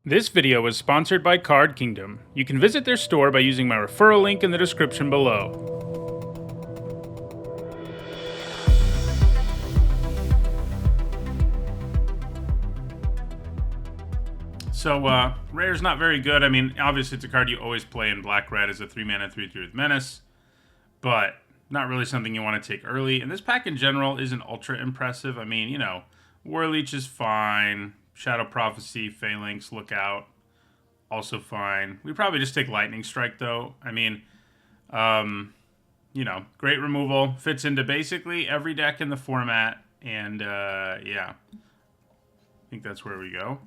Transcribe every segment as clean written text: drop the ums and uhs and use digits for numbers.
This video is sponsored by Card Kingdom. You can visit their store by using my referral link in the description below. So, Rare's not very good. I mean, obviously it's a card you always play in black-red as a 3-mana 3/3 with Menace, but not really something you want to take early. And this pack in general isn't ultra impressive. I mean, you know, Warleech is fine. Shadow Prophecy, Phalanx, Lookout, also fine. We probably just take Lightning Strike, though. I mean, you know, great removal. Fits into basically every deck in the format. And, yeah. I think that's where we go.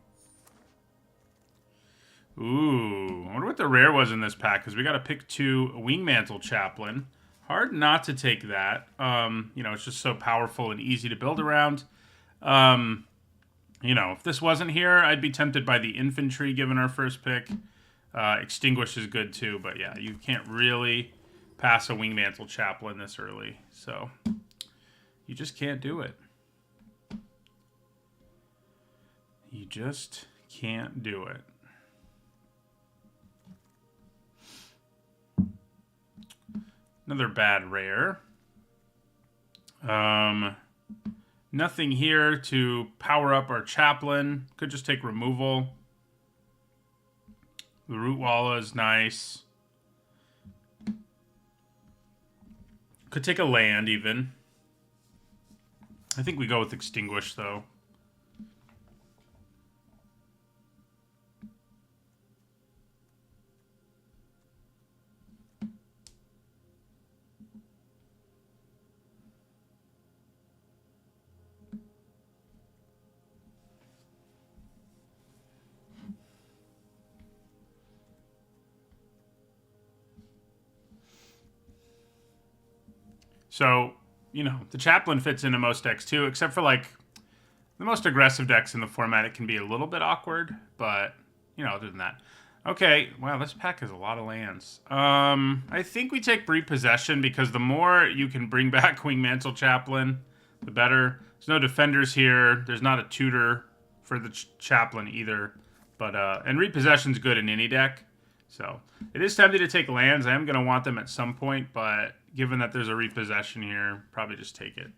Ooh, I wonder what the rare was in this pack, because we got to pick two. Wingmantle Chaplain. Hard not to take that. You know, it's just so powerful and easy to build around. You know, if this wasn't here, I'd be tempted by the Infantry, given our first pick. Extinguish is good, too, but yeah, you can't really pass a Wingmantle Chaplain this early, so you just can't do it. You just can't do it. Another bad rare. Nothing here to power up our Chaplain. Could just take removal. The Root Walla is nice. Could take a land, even. I think we go with Extinguish, though. So, you know, the Chaplain fits into most decks too, except for like the most aggressive decks in the format. It can be a little bit awkward, but, you know, other than that. Okay, wow, this pack has a lot of lands. I think we take Repossession, because the more you can bring back Wingmantle Chaplain, the better. There's no defenders here. There's not a tutor for the Chaplain either. But, and Repossession's good in any deck. So, it is tempting to take lands. I am going to want them at some point, but given that there's a Repossession here, probably just take it.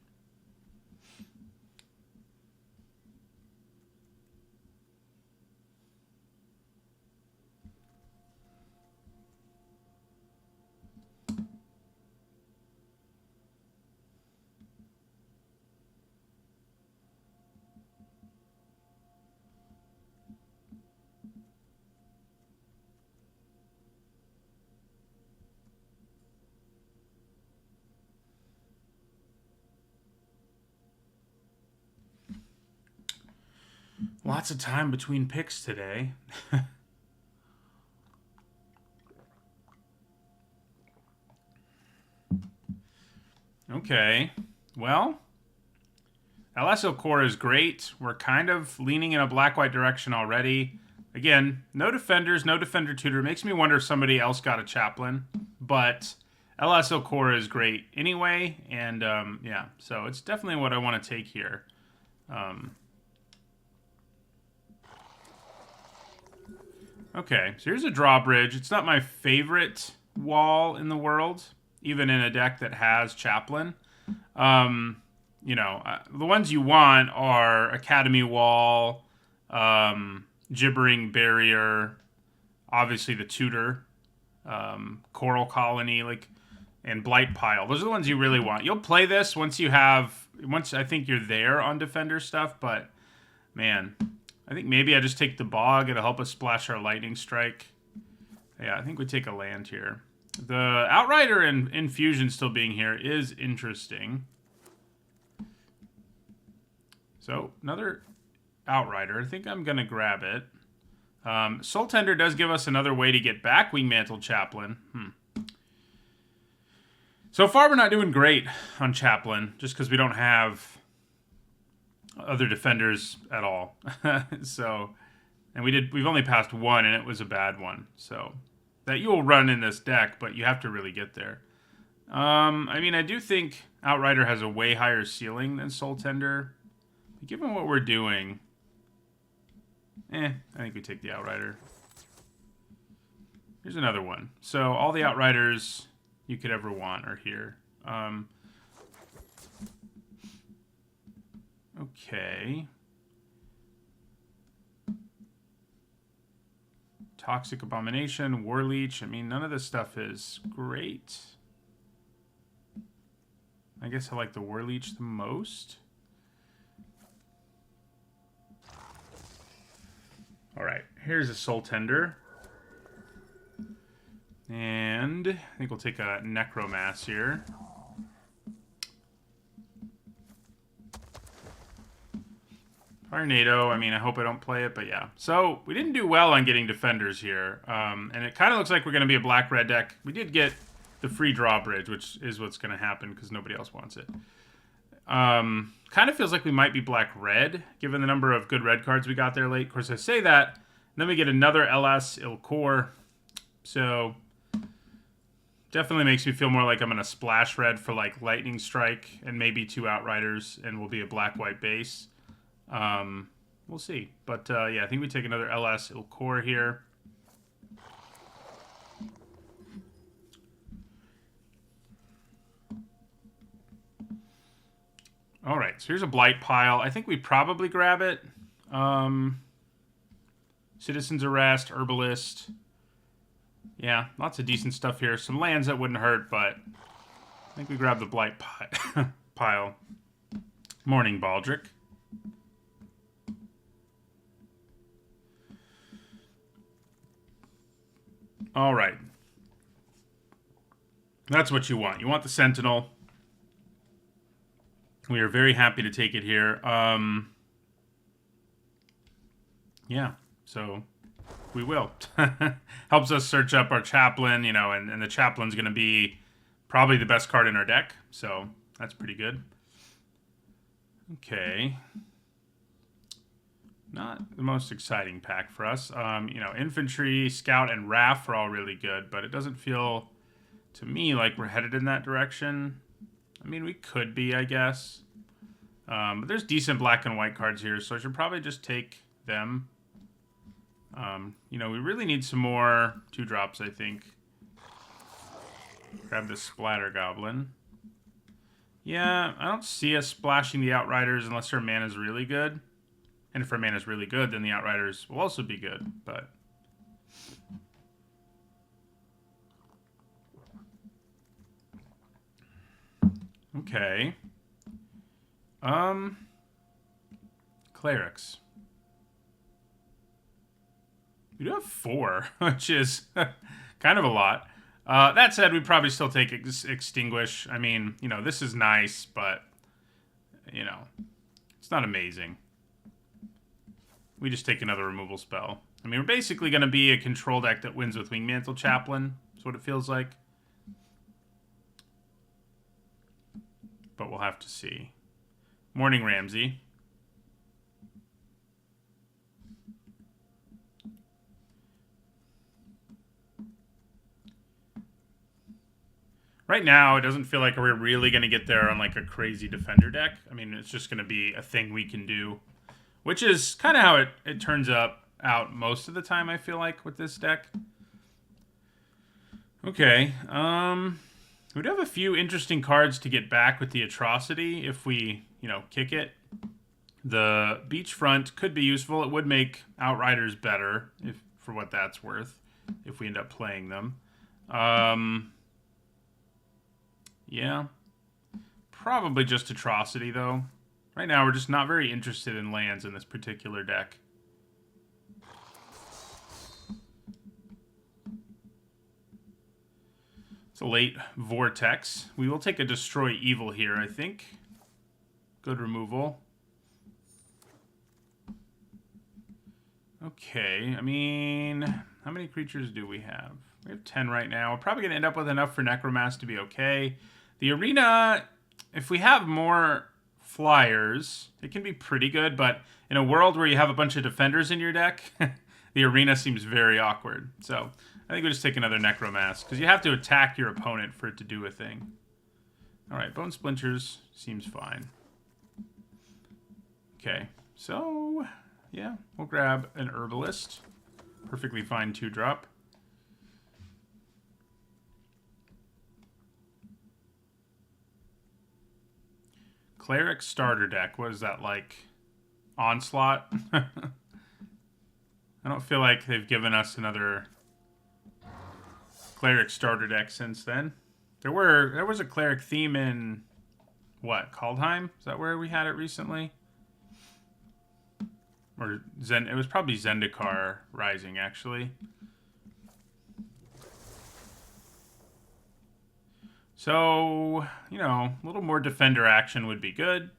Lots of time between picks today. Okay. Well, LSL Core is great. We're kind of leaning in a black-white direction already. Again, no defenders, no defender tutor. Makes me wonder if somebody else got a Chaplain. But LSL Core is great anyway. And, yeah, so it's definitely what I want to take here. Okay, so here's a drawbridge. It's not my favorite wall in the world, even in a deck that has Chaplain. You know, the ones you want are Academy Wall, Gibbering Barrier, obviously the Tutor, Coral Colony, like, and Blight Pile. Those are the ones you really want. You'll play this once I think you're there on Defender stuff, but, man, I think maybe I just take the Bog. It'll help us splash our Lightning Strike. Yeah, I think we take a land here. The Outrider and Infusion still being here is interesting. So, another Outrider. I think I'm going to grab it. Soul Tender does give us another way to get back Wingmantle Chaplain. So far, we're not doing great on Chaplain, just because we don't have other defenders at all. So, and we've only passed one, and it was a bad one. So, that you'll run in this deck, but you have to really get there. I mean, I do think Outrider has a way higher ceiling than Soul Tender. Given what we're doing, I think we take the Outrider. Here's another one. So all the Outriders you could ever want are here. Okay. Toxic Abomination, War Leech. I mean, none of this stuff is great. I guess I like the War Leech the most. Alright, here's a Soul Tender. And I think we'll take a Necromass here. Tornado, I mean, I hope I don't play it, but yeah. So, we didn't do well on getting defenders here. And it kind of looks like we're going to be a black-red deck. We did get the free drawbridge, which is what's going to happen because nobody else wants it. Kind of feels like we might be black-red, given the number of good red cards we got there late. Of course, I say that, and then we get another LS Ilkor. So, definitely makes me feel more like I'm going to splash red for, like, Lightning Strike and maybe 2 Outriders, and we'll be a black-white base. We'll see. But, yeah, I think we take another LS Ilkor here. Alright, so here's a Blight pile. I think we probably grab it. Citizen's Arrest, Herbalist. Yeah, lots of decent stuff here. Some lands that wouldn't hurt, but I think we grab the Blight pile. Morning Baldric. Alright. That's what you want. You want the Sentinel. We are very happy to take it here. Yeah, so we will. Helps us search up our Chaplain, you know, and the Chaplain's going to be probably the best card in our deck. So that's pretty good. Okay. Not the most exciting pack for us. You know, Infantry, Scout, and Raff are all really good, but it doesn't feel to me like we're headed in that direction. I mean, we could be, I guess. But there's decent black and white cards here, so I should probably just take them. You know, we really need some more 2-drops, I think. Grab this Splatter Goblin. Yeah, I don't see us splashing the Outriders unless our mana's really good. And if our mana's really good, then the Outriders will also be good, but... Okay. Clerics. We do have 4, which is kind of a lot. That said, we'd probably still take Extinguish. I mean, you know, this is nice, but, you know, it's not amazing. We just take another removal spell. I mean, we're basically going to be a control deck that wins with Wingmantle Chaplain. That's what it feels like. But we'll have to see. Morning Ramsey. Right now, it doesn't feel like we're really going to get there on like a crazy defender deck. I mean, it's just going to be a thing we can do. Which is kind of how it turns out most of the time, I feel like, with this deck. Okay. We do have a few interesting cards to get back with the Atrocity if we, you know, kick it. The Beachfront could be useful. It would make Outriders better, if for what that's worth, if we end up playing them. Yeah. Probably just Atrocity, though. Right now, we're just not very interested in lands in this particular deck. It's a late Vortex. We will take a Destroy Evil here, I think. Good removal. Okay, I mean, how many creatures do we have? We have 10 right now. We're probably going to end up with enough for Necromass to be okay. The Arena, if we have more flyers, it can be pretty good, but in a world where you have a bunch of defenders in your deck, the Arena seems very awkward. So I think we'll just take another Necromass, because you have to attack your opponent for it to do a thing. Alright, Bone Splinters seems fine. Okay, so Yeah, we'll grab an Herbalist. Perfectly fine 2-drop. Cleric starter deck. What is that, like? Onslaught? I don't feel like they've given us another Cleric starter deck since then. There was a Cleric theme in, what, Kaldheim? Is that where we had it recently? Or it was probably Zendikar Rising, actually. So, you know, a little more defender action would be good.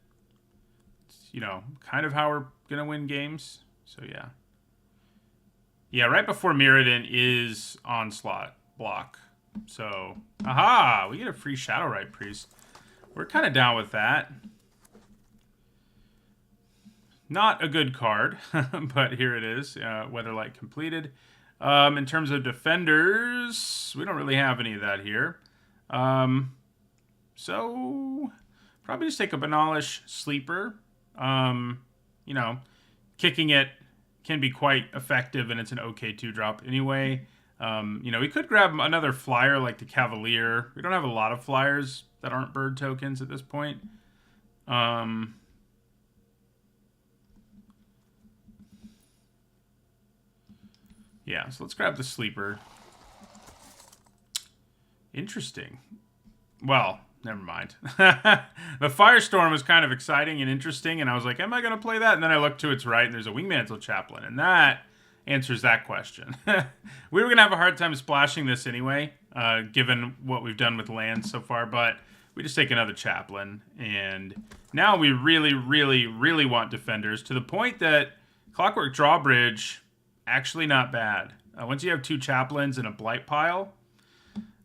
It's, you know, kind of how we're going to win games. So, yeah. Yeah, right before Mirrodin is Onslaught block. So, aha! We get a free Shadowrite Priest. We're kind of down with that. Not a good card, but here it is. Weatherlight completed. In terms of defenders, we don't really have any of that here. So, probably just take a Banalish Sleeper. You know, kicking it can be quite effective, and it's an okay 2-drop anyway. You know, we could grab another flyer like the Cavalier. We don't have a lot of flyers that aren't bird tokens at this point. Yeah, so let's grab the Sleeper. Interesting. Well, never mind. The Firestorm was kind of exciting and interesting, and I was like, am I going to play that? And then I looked to its right, and there's a Wingmantle Chaplain, and that answers that question. We were going to have a hard time splashing this anyway, given what we've done with lands so far, but we just take another Chaplain, and now we really, really, really want defenders, to the point that Clockwork Drawbridge, actually not bad. Once you have 2 Chaplains and a Blight pile,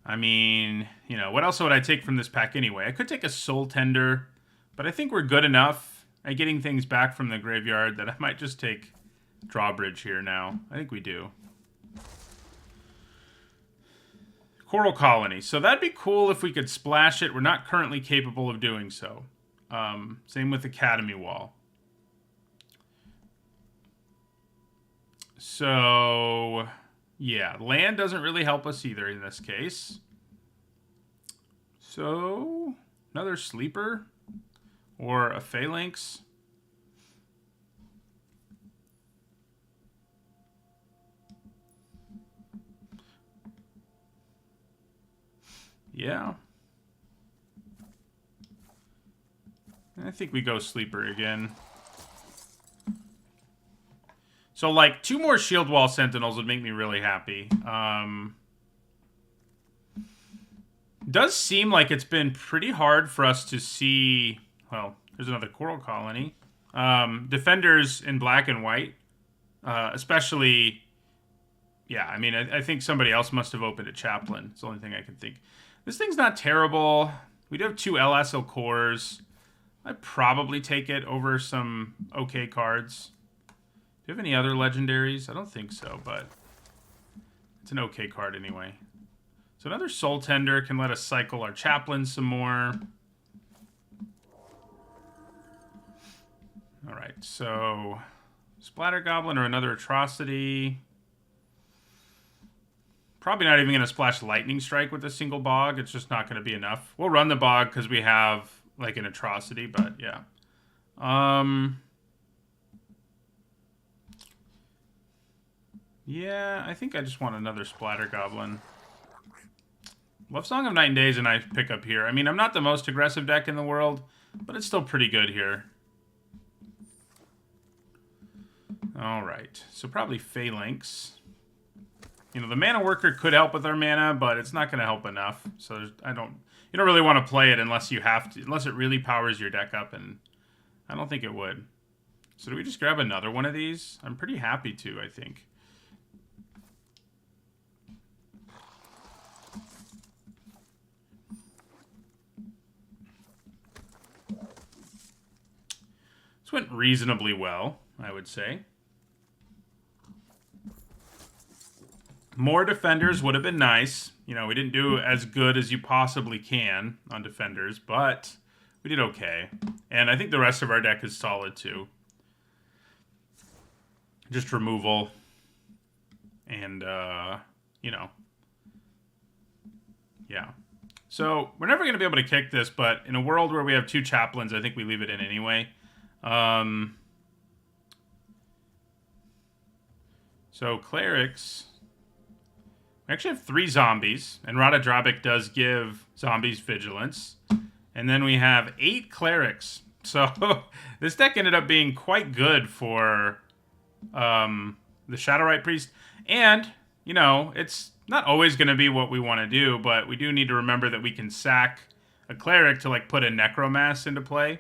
I mean, you know, what else would I take from this pack anyway? I could take a Soul Tender, but I think we're good enough at getting things back from the graveyard that I might just take Drawbridge here now. I think we do. Coral Colony. So that'd be cool if we could splash it. We're not currently capable of doing so. Same with Academy Wall. So, yeah, land doesn't really help us either in this case. So, another Sleeper or a Phalanx. Yeah. I think we go Sleeper again. So, like, 2 more Shield Wall Sentinels would make me really happy. Does seem like it's been pretty hard for us to see... Well, there's another Coral Colony. Defenders in black and white. Especially... Yeah, I mean, I think somebody else must have opened a Chaplain. It's the only thing I can think. This thing's not terrible. We do have 2 LSL cores. I'd probably take it over some okay cards. Do you have any other legendaries? I don't think so, but it's an okay card anyway. So another Soul Tender can let us cycle our Chaplain some more. All right, so Splatter Goblin or another Atrocity. Probably not even going to splash Lightning Strike with a single Bog. It's just not going to be enough. We'll run the Bog because we have like an Atrocity, but yeah. Yeah, I think I just want another Splatter Goblin. Love Song of Night and Day is a nice pickup here. I mean, I'm not the most aggressive deck in the world, but it's still pretty good here. Alright, so probably Phalanx. You know, the Mana Worker could help with our mana, but it's not going to help enough. So you don't really want to play it unless you have to, unless it really powers your deck up, and I don't think it would. So do we just grab another one of these? I'm pretty happy to, I think. This went reasonably well, I would say. More defenders would have been nice. You know, we didn't do as good as you possibly can on defenders, but we did okay. And I think the rest of our deck is solid, too. just removal. And, you know, yeah. So we're never going to be able to kick this, but in a world where we have 2 chaplains, I think we leave it in anyway. So clerics, we actually have 3 zombies, and Rada Drabic does give zombies vigilance. And then we have 8 clerics. So this deck ended up being quite good for the Shadowrite Priest. And, you know, it's not always going to be what we want to do, but we do need to remember that we can sack a cleric to, like, put a Necromass into play,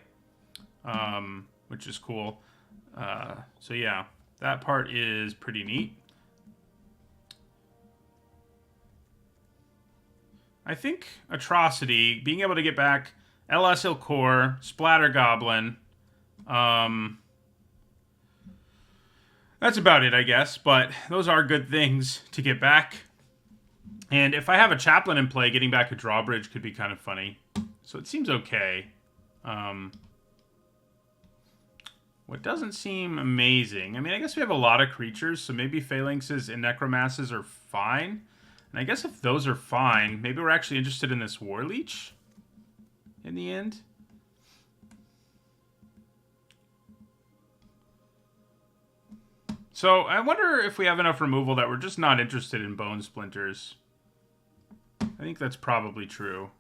which is cool. So, yeah, that part is pretty neat. I think Atrocity, being able to get back LS Ilkor, Splatter Goblin, that's about it, I guess, but those are good things to get back. And if I have a Chaplain in play, getting back a Drawbridge could be kind of funny. So it seems okay. What doesn't seem amazing, I mean, I guess we have a lot of creatures, so maybe Phalanxes and Necromasses are fine. And I guess if those are fine, maybe we're actually interested in this War Leech in the end. So I wonder if we have enough removal that we're just not interested in Bone Splinters. I think that's probably true.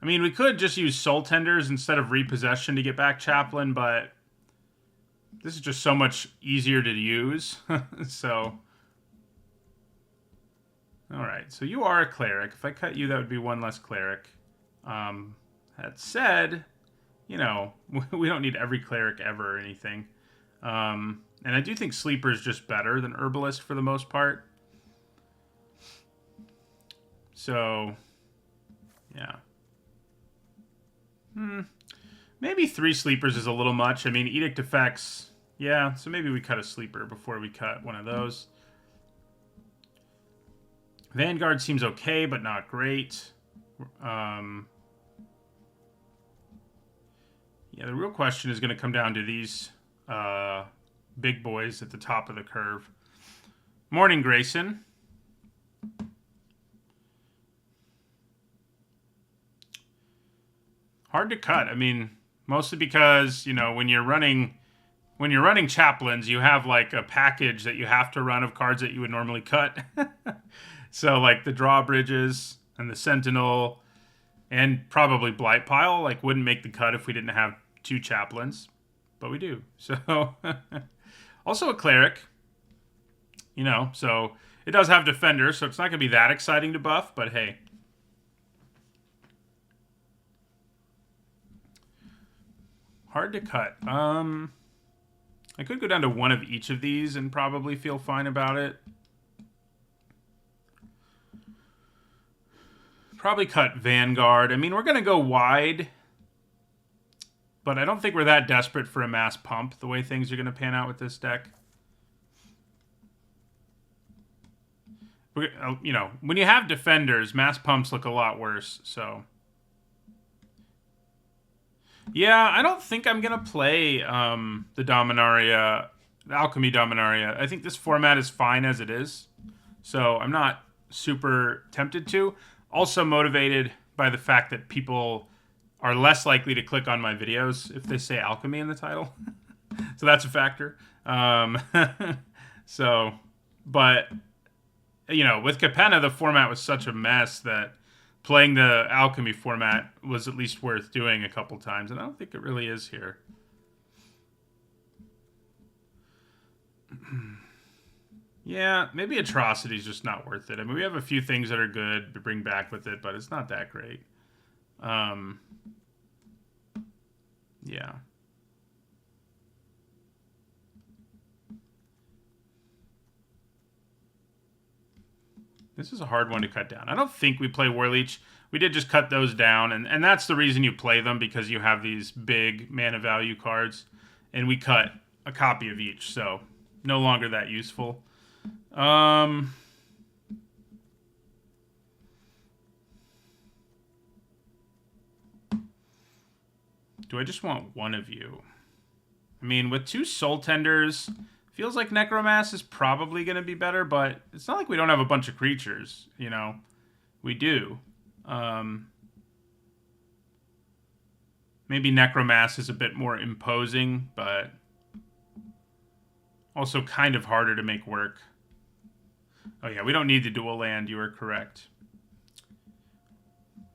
I mean, we could just use Soul Tenders instead of Repossession to get back Chaplain, but this is just so much easier to use. So, alright, so you are a Cleric. If I cut you, that would be 1 less Cleric. That said, you know, we don't need every Cleric ever or anything. And I do think Sleeper is just better than Herbalist for the most part. So, yeah. Maybe 3 Sleepers is a little much. I mean, Edict Effects, yeah, so maybe we cut a Sleeper before we cut one of those. Vanguard seems okay, but not great. Yeah, the real question is going to come down to these big boys at the top of the curve. Morning, Grayson. Hard to cut. I mean, mostly because, you know, when you're running Chaplains, you have like a package that you have to run of cards that you would normally cut. So like the Drawbridges and the Sentinel and probably Blight Pile like wouldn't make the cut if we didn't have 2 Chaplains, but we do. So also a Cleric, you know, so it does have Defender, so it's not going to be that exciting to buff, but hey. Hard to cut. I could go down to 1 of each of these and probably feel fine about it. Probably cut Vanguard. I mean, we're going to go wide, but I don't think we're that desperate for a mass pump the way things are going to pan out with this deck. You know, when you have Defenders, mass pumps look a lot worse, so... Yeah, I don't think I'm going to play the Dominaria, the Alchemy Dominaria. I think this format is fine as it is, so I'm not super tempted to. Also motivated by the fact that people are less likely to click on my videos if they say Alchemy in the title. So that's a factor. So, but, you know, with Capenna, the format was such a mess that playing the Alchemy format was at least worth doing a couple times, and I don't think it really is here. Yeah, maybe Atrocity's just not worth it. I mean, we have a few things that are good to bring back with it, but it's not that great. Yeah. This is a hard one to cut down. I don't think we play Warleech. We did just cut those down, and that's the reason you play them, because you have these big mana value cards, and we cut a copy of each, so no longer that useful. Do I just want 1 of you? I mean, with 2 Soul Tenders, feels like Necromass is probably going to be better, but it's not like we don't have a bunch of creatures, you know? We do. Maybe Necromass is a bit more imposing, but also kind of harder to make work. Oh yeah, we don't need the dual land. You are correct.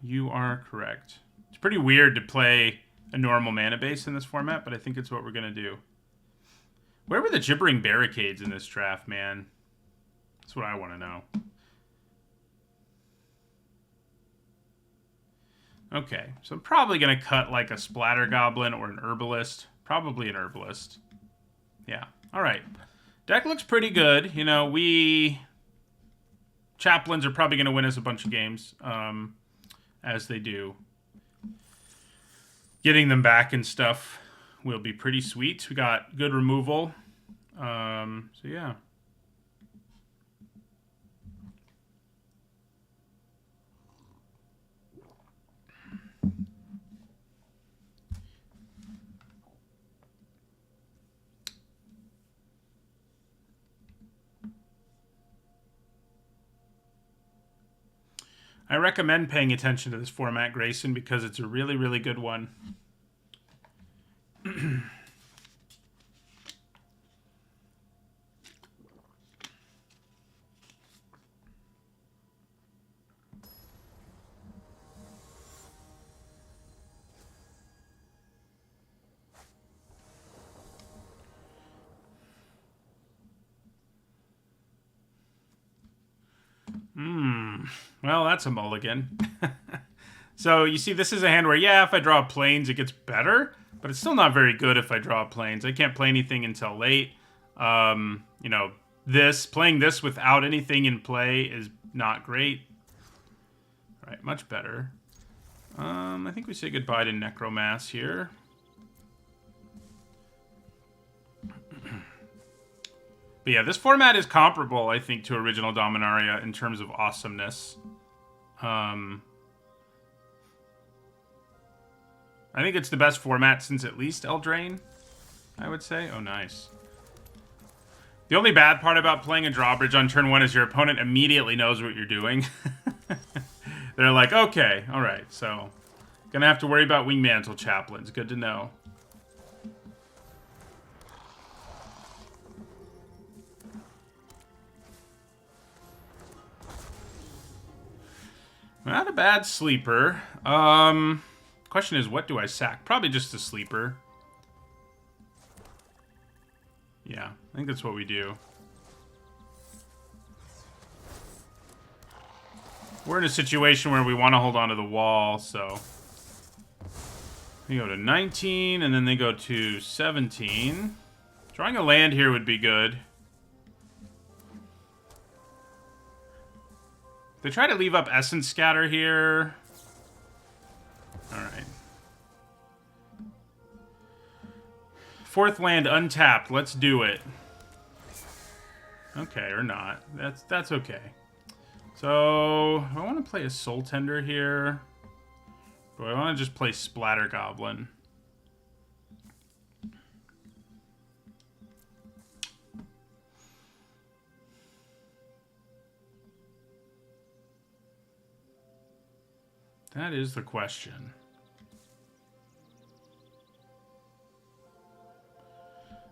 You are correct. It's pretty weird to play a normal mana base in this format, but I think it's what we're going to do. Where were the Gibbering Barricades in this draft, man? That's what I want to know. Okay, so I'm probably going to cut like a Splatter Goblin or an Herbalist. Probably an Herbalist. Yeah, all right. Deck looks pretty good. You know, Chaplains are probably going to win us a bunch of games, as they do. Getting them back and stuff will be pretty sweet. We got good removal. So, yeah. I recommend paying attention to this format, Grayson, because it's a really, really good one. Well, that's a mulligan. So, you see, this is a hand where, yeah, if I draw planes, it gets better. But it's still not very good if I draw planes. I can't play anything until late. You know, playing this without anything in play is not great. All right, much better. I think we say goodbye to Necromass here. But yeah, this format is comparable, I think, to original Dominaria in terms of awesomeness. I think it's the best format since at least Eldraine, I would say. Oh, nice. The only bad part about playing a drawbridge on turn 1 is your opponent immediately knows what you're doing. They're like, okay, all right, so gonna have to worry about Wingmantle Chaplains. Good to know. Not a bad sleeper. Question is, what do I sack? Probably just a sleeper. Yeah, I think that's what we do. We're in a situation where we want to hold on to the wall, so... We go to 19, and then they go to 17. Drawing a land here would be good. They try to leave up Essence Scatter here. Alright. 4th land untapped. Let's do it. Okay, or not. That's okay. So, I want to play a Soul Tender here. But I want to just play Splatter Goblin. That is the question.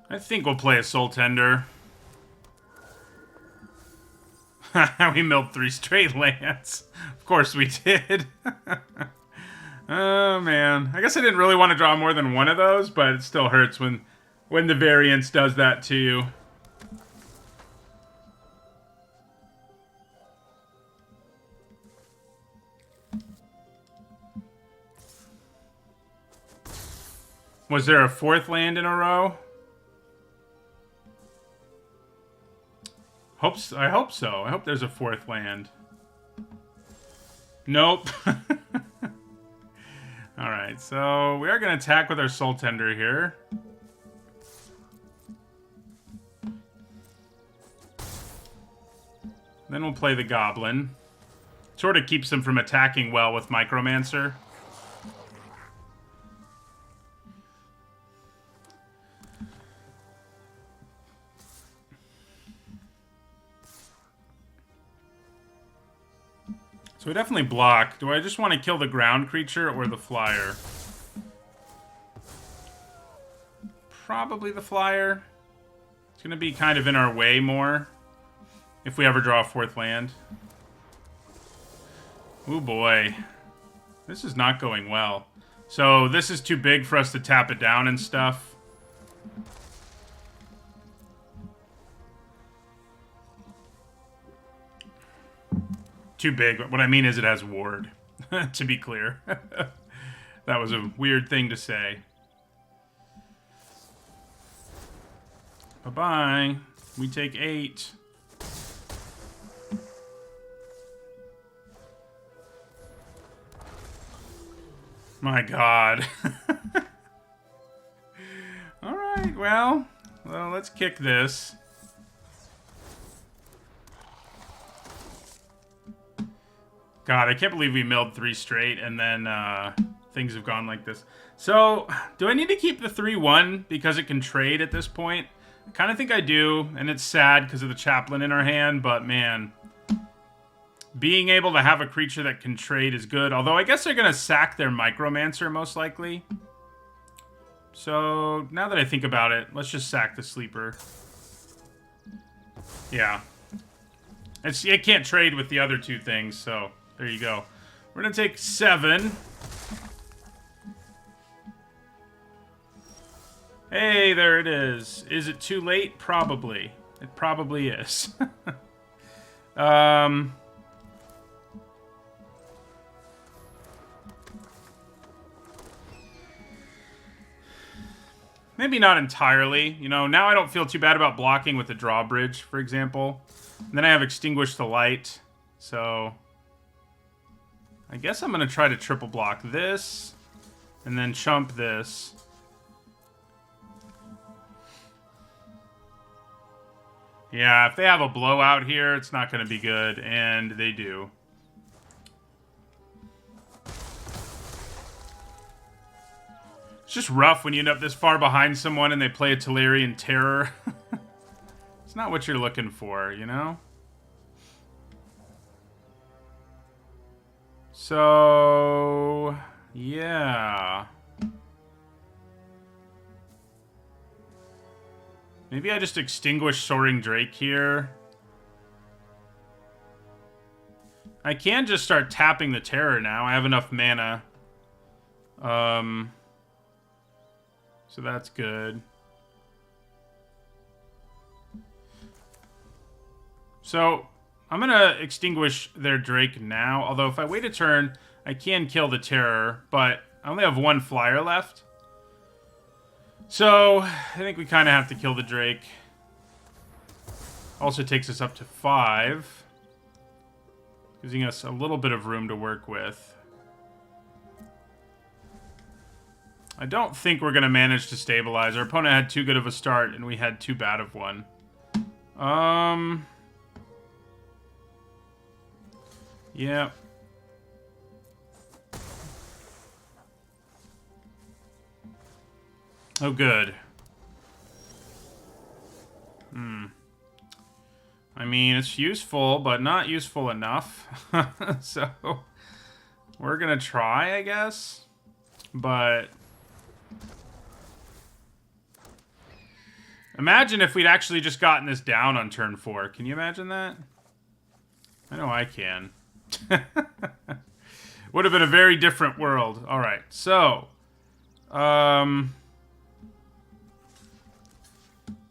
I think we'll play a Soul Tender. We milled 3 straight lands. Of course we did. Oh, man. I guess I didn't really want to draw more than one of those, but it still hurts when the variance does that to you. Was there a 4th land in a row? I hope so. I hope there's a 4th land. Nope. Alright, so we are going to attack with our Soul Tender here. Then we'll play the Goblin. Sort of keeps him from attacking well with Micromancer. So we definitely block. Do I just want to kill the ground creature or the flyer? Probably the flyer. It's going to be kind of in our way more if we ever draw a 4th land. Oh boy. This is not going well. So this is too big for us to tap it down and stuff. Too big. What I mean is it has ward, to be clear. That was a weird thing to say. Bye-bye. We take 8. My God. Alright, well, let's kick this. God, I can't believe we milled 3 straight, and then things have gone like this. So, do I need to keep the 3-1 because it can trade at this point? I kind of think I do, and it's sad because of the chaplain in our hand, but man, being able to have a creature that can trade is good. Although I guess they're going to sack their Micromancer most likely. So now that I think about it, let's just sack the sleeper. Yeah. It can't trade with the other 2 things, so there you go. We're going to take 7. Hey, there it is. Is it too late? Probably. It probably is. Maybe not entirely. You know, now I don't feel too bad about blocking with the drawbridge, for example. And then I have Extinguish the Light. So I guess I'm going to try to triple block this. And then chump this. Yeah, if they have a blowout here, it's not going to be good. And they do. It's just rough when you end up this far behind someone and they play a Tolarian Terror. It's not what you're looking for, you know? So, yeah. Maybe I just extinguish Soaring Drake here. I can just start tapping the Terror now. I have enough mana. So that's good. So I'm going to extinguish their Drake now. Although if I wait a turn, I can kill the Terror. But I only have 1 flyer left. So I think we kind of have to kill the Drake. Also takes us up to 5. Giving us a little bit of room to work with. I don't think we're going to manage to stabilize. Our opponent had too good of a start, and we had too bad of one. Yeah. Oh, good. I mean, it's useful, but not useful enough. So, we're going to try, I guess. But imagine if we'd actually just gotten this down on turn 4. Can you imagine that? I know I can. Would have been a very different world. All right, so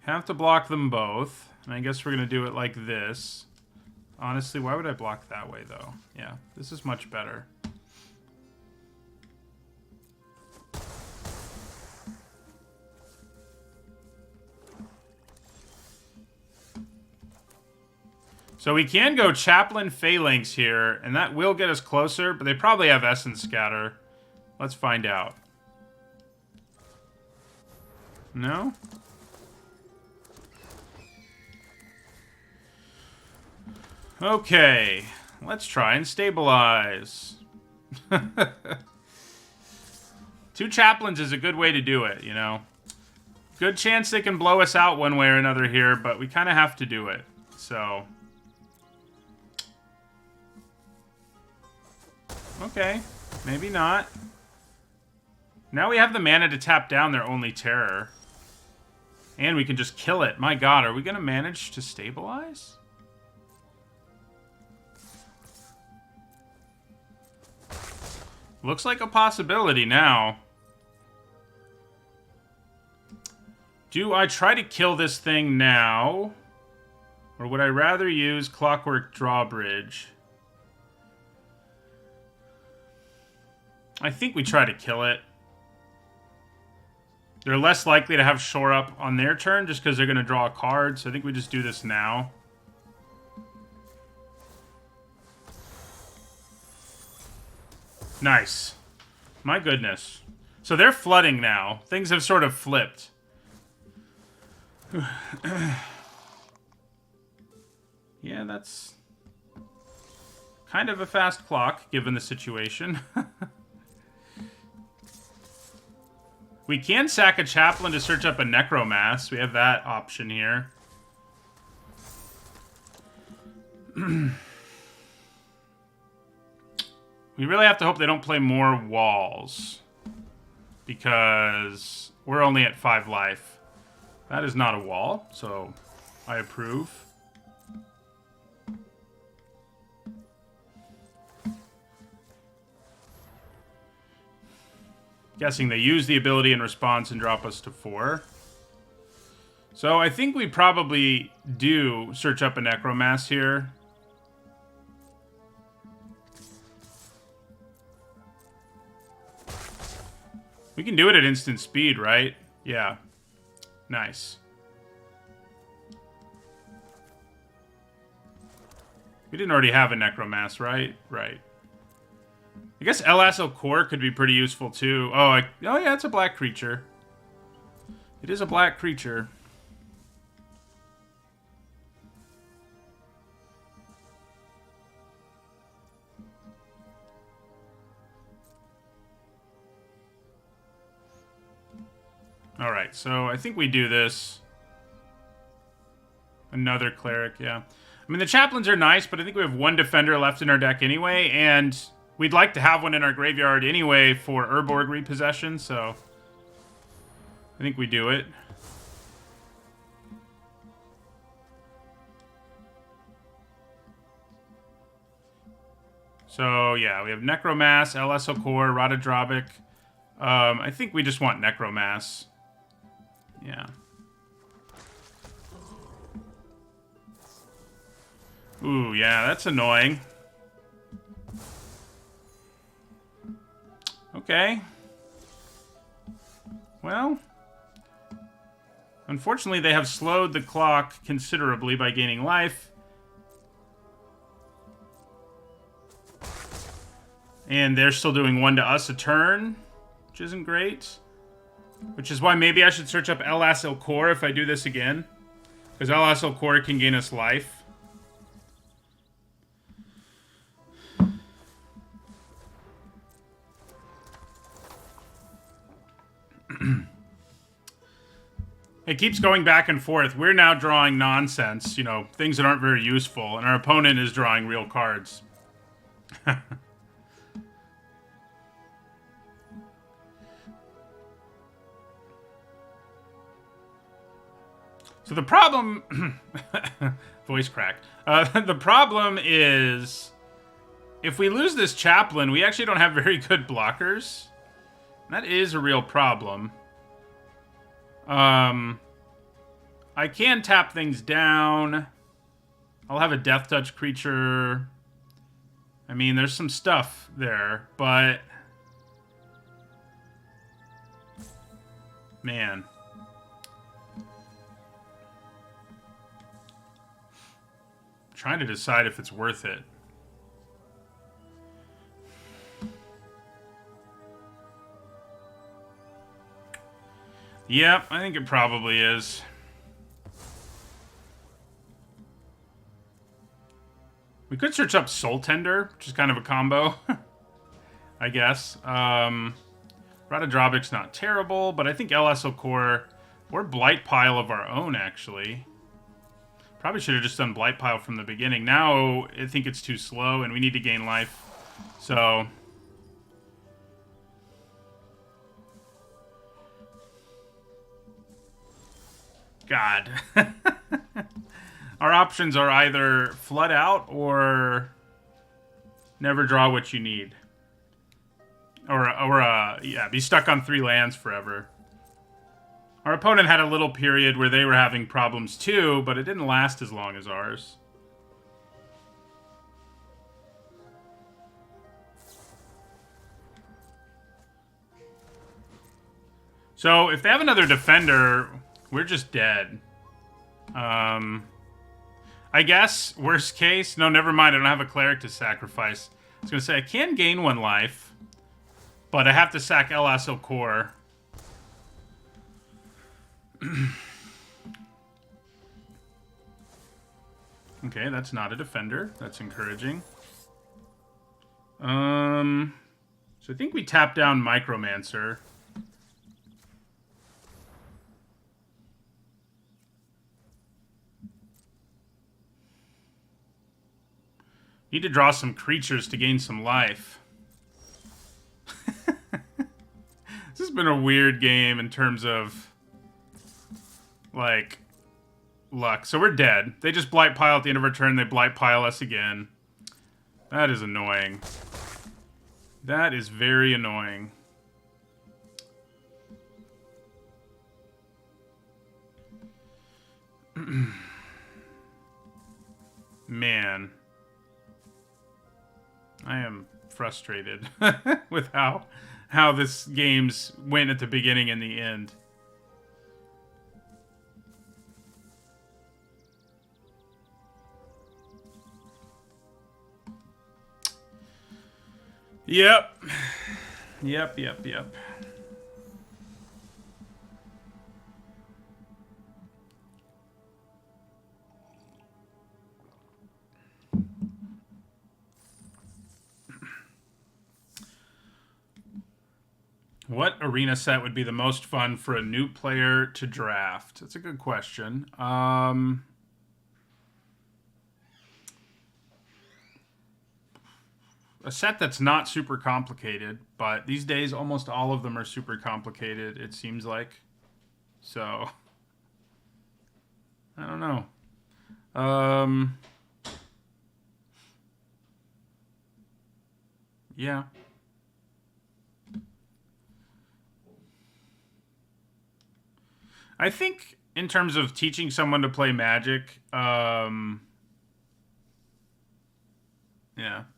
have to block them both, and I guess we're gonna do it like this. Honestly, why would I block that way though? Yeah, this is much better. So we can go Chaplain Phalanx here, and that will get us closer, but they probably have Essence Scatter. Let's find out. No? Okay, let's try and stabilize. 2 Chaplains is a good way to do it, you know? Good chance they can blow us out one way or another here, but we kind of have to do it, so Okay. Maybe not. Now we have the mana to tap down their only terror. And we can just kill it. My god, are we going to manage to stabilize? Looks like a possibility now. Do I try to kill this thing now? Or would I rather use Clockwork Drawbridge? I think we try to kill it. They're less likely to have shore up on their turn just because they're going to draw a card. So I think we just do this now. Nice. My goodness. So they're flooding now. Things have sort of flipped. Yeah, that's kind of a fast clock, given the situation. We can sack a Chaplain to search up a Necromass. We have that option here. We really have to hope they don't play more walls. Because we're only at 5 life. That is not a wall, so I approve. Guessing they use the ability in response and drop us to 4. So I think we probably do search up a Necromass here. We can do it at instant speed, right? Yeah. Nice. We didn't already have a Necromass, right? Right. I guess Elastil Core could be pretty useful, too. Oh, oh yeah, it's a black creature. It is a black creature. Alright, so I think we do this. Another Cleric, yeah. I mean, the Chaplains are nice, but I think we have 1 Defender left in our deck anyway, and we'd like to have one in our graveyard anyway for Urborg repossession, so I think we do it. So, yeah, we have Necromass, Elastil Core, Radadravik. I think we just want Necromass. Yeah. Ooh, yeah, that's annoying. Okay. Well, unfortunately, they have slowed the clock considerably by gaining life. And they're still doing 1 to us a turn, which isn't great. Which is why maybe I should search up Elastil Core if I do this again. Because Elastil Core can gain us life. It keeps going back and forth. We're now drawing nonsense, you know, things that aren't very useful, and our opponent is drawing real cards. So the problem... voice crack. The problem is... if we lose this Chaplain, we actually don't have very good blockers. That is a real problem. I can tap things down. I'll have a Death Touch creature. I mean, there's some stuff there, but... man. I'm trying to decide if it's worth it. Yep, I think it probably is. We could search up Soul Tender, which is kind of a combo, I guess. Radadravic's not terrible, but I think Elastil Core or Blight Pile of our own, actually. Probably should have just done Blight Pile from the beginning. Now, I think it's too slow, and we need to gain life. So, God. Our options are either flood out or never draw what you need. Or yeah, be stuck on 3 lands forever. Our opponent had a little period where they were having problems too, but it didn't last as long as ours. So, if they have another defender, we're just dead. I guess, worst case... No, never mind, I don't have a cleric to sacrifice. I was going to say, I can gain 1 life, but I have to sack El Asil Core. Okay, that's not a defender. That's encouraging. So I think we tap down Micromancer. Need to draw some creatures to gain some life. This has been a weird game in terms of, like, luck. So we're dead. They just blight pile at the end of our turn. They blight pile us again. That is annoying. That is very annoying. Man. I am frustrated with how this game's went at the beginning and the end. Yep. Yep. What arena set would be the most fun for a new player to draft? That's a good question. A set that's not super complicated, but these days almost all of them are super complicated, it seems like. So, I don't know. Yeah. I think in terms of teaching someone to play Magic, yeah,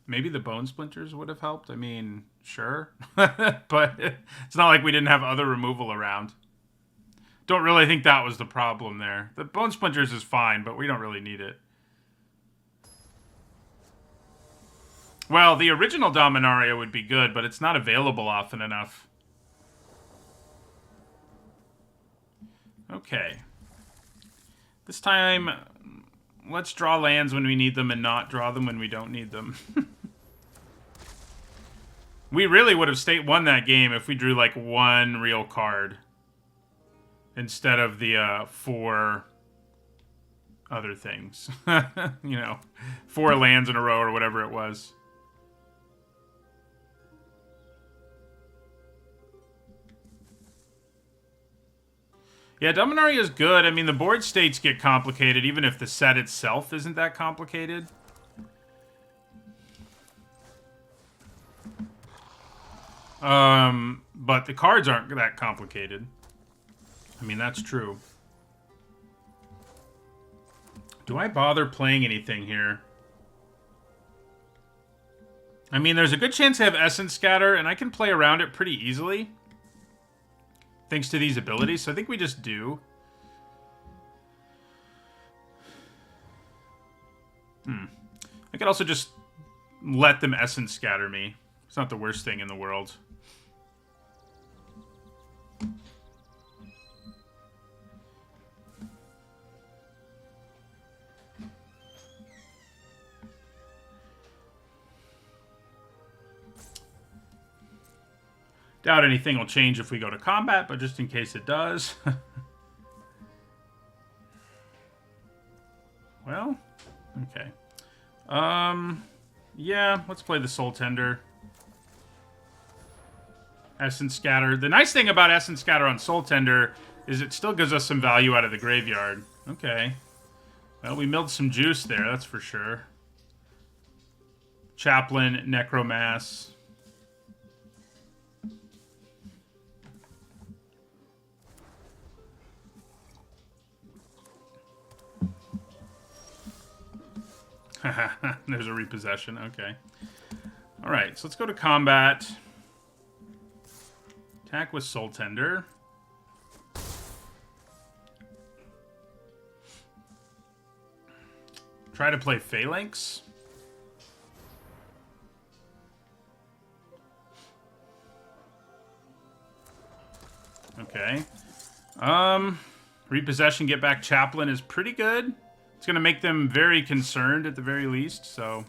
maybe the Bone Splinters would have helped. I mean, sure. But it's not like we didn't have other removal around. Don't really think that was the problem there. The Bone Splinters is fine, but we don't really need it. Well, the original Dominaria would be good, but it's not available often enough. Okay. This time, let's draw lands when we need them and not draw them when we don't need them. We really would have won that game if we drew, like, 1 real card. Instead of the 4 other things. You know, 4 lands in a row or whatever it was. Yeah, Dominaria is good. I mean, the board states get complicated, even if the set itself isn't that complicated. But the cards aren't that complicated. I mean, that's true. Do I bother playing anything here? I mean, there's a good chance I have Essence Scatter, and I can play around it pretty easily. Thanks to these abilities, so I think we just do. I could also just let them Essence Scatter me. It's not the worst thing in the world. Doubt anything will change if we go to combat, but just in case it does. Well, okay. Yeah, let's play the Soul Tender. Essence Scatter. The nice thing about Essence Scatter on Soul Tender is it still gives us some value out of the graveyard. Okay. Well, we milled some juice there, that's for sure. Chaplain, Necromass. There's a repossession. Okay. All right, so let's go to combat. Attack with Soul Tender. Try to play Phalanx. Okay. Repossession, get back Chaplain is pretty good. It's going to make them very concerned at the very least, so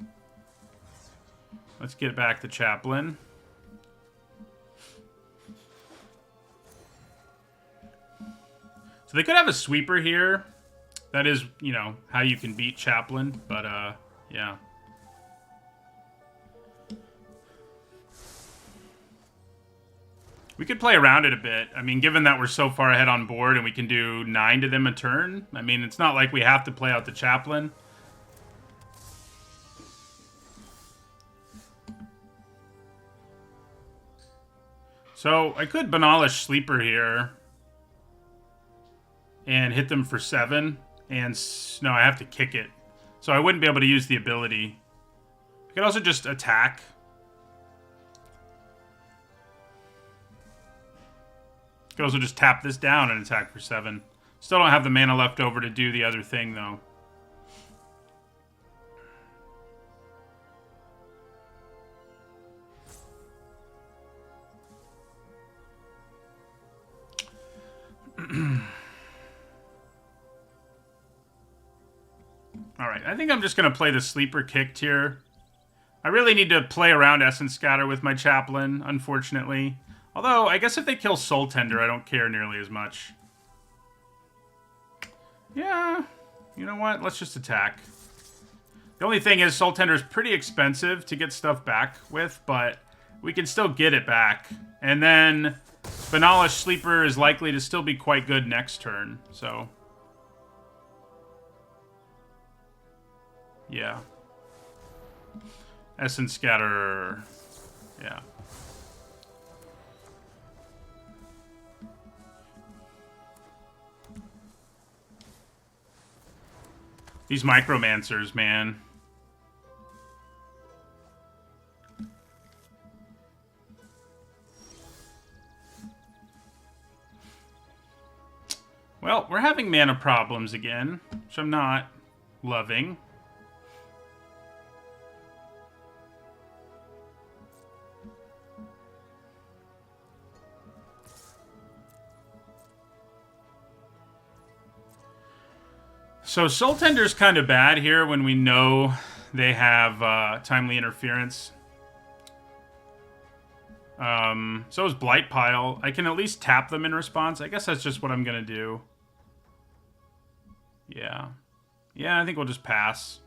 let's get back the Chaplain. So they could have a sweeper here. That is, you know, how you can beat Chaplain, but, yeah. We could play around it a bit. I mean, given that we're so far ahead on board and we can do 9 to them a turn, I mean, it's not like we have to play out the Chaplain. So I could Banalish Sleeper here and hit them for 7. And no, I have to kick it. So I wouldn't be able to use the ability. I could also just attack. Could also just tap this down and attack for 7. Still don't have the mana left over to do the other thing, though. Alright, I think I'm just going to play the Sleeper Kicked here. I really need to play around Essence Scatter with my Chaplain, unfortunately. Although, I guess if they kill Soul Tender, I don't care nearly as much. Yeah, you know what? Let's just attack. The only thing is, Soul Tender is pretty expensive to get stuff back with, but we can still get it back. And then, Banalish Sleeper is likely to still be quite good next turn, so... yeah. Essence Scatter... yeah. These Micromancers, man. Well, we're having mana problems again, which I'm not loving. So Soul Tender's kind of bad here when we know they have Timely Interference. So is Blight Pile. I can at least tap them in response. I guess that's just what I'm going to do. Yeah. Yeah, I think we'll just pass.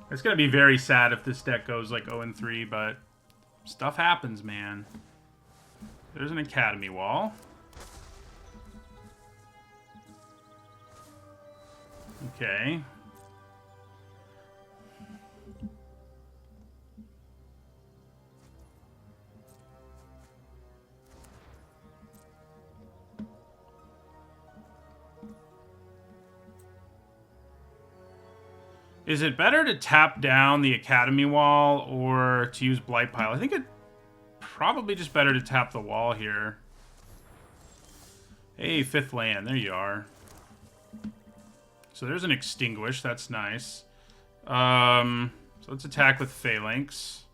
It's going to be very sad if this deck goes like 0-3, but stuff happens, man. There's an Academy Wall. Okay. Is it better to tap down the Academy Wall or to use Blight Pile? I think it probably just better to tap the wall here. Hey, 5th land. There you are. So there's an Extinguish. That's nice. So let's attack with Phalanx.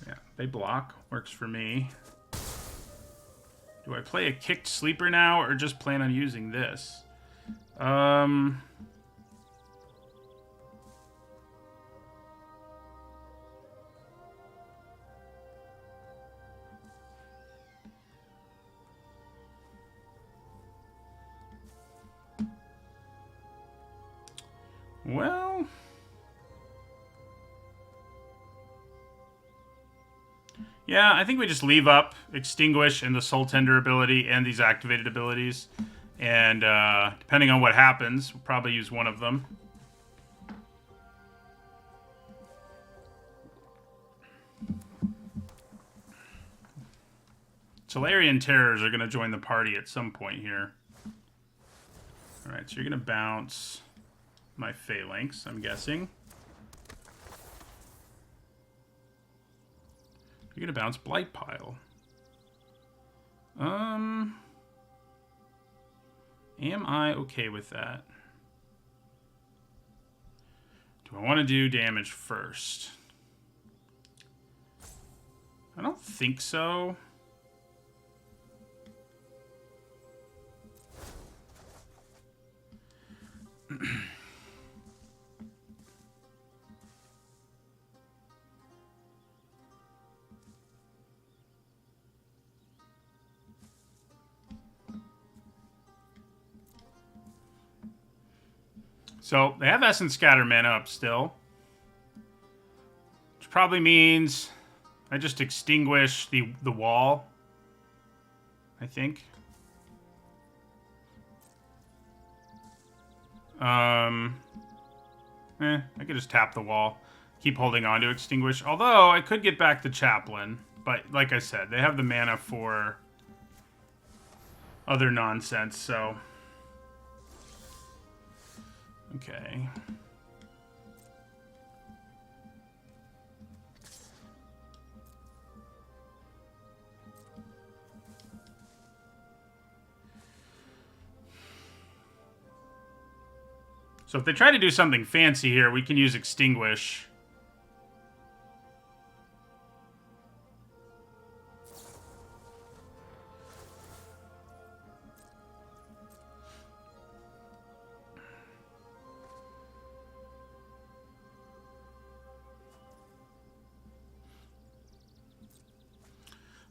Yeah, they block. Works for me. Do I play a kicked Sleeper now or just plan on using this? Well, Yeah, I think we just leave up Extinguish and the Soul Tender ability and these activated abilities. And depending on what happens, we'll probably use one of them. Solarian Terrors are going to join the party at some point here. Alright, so you're going to bounce my Phalanx, I'm guessing. You're going to bounce Blight Pile. Am I okay with that? Do I want to do damage first? I don't think so. So, they have Essence Scatter mana up still. Which probably means I just extinguish the wall. I think. I could just tap the wall. Keep holding on to extinguish. Although, I could get back to Chaplain. But, like I said, they have the mana for other nonsense, so... Okay. So if they try to do something fancy here, we can use Extinguish.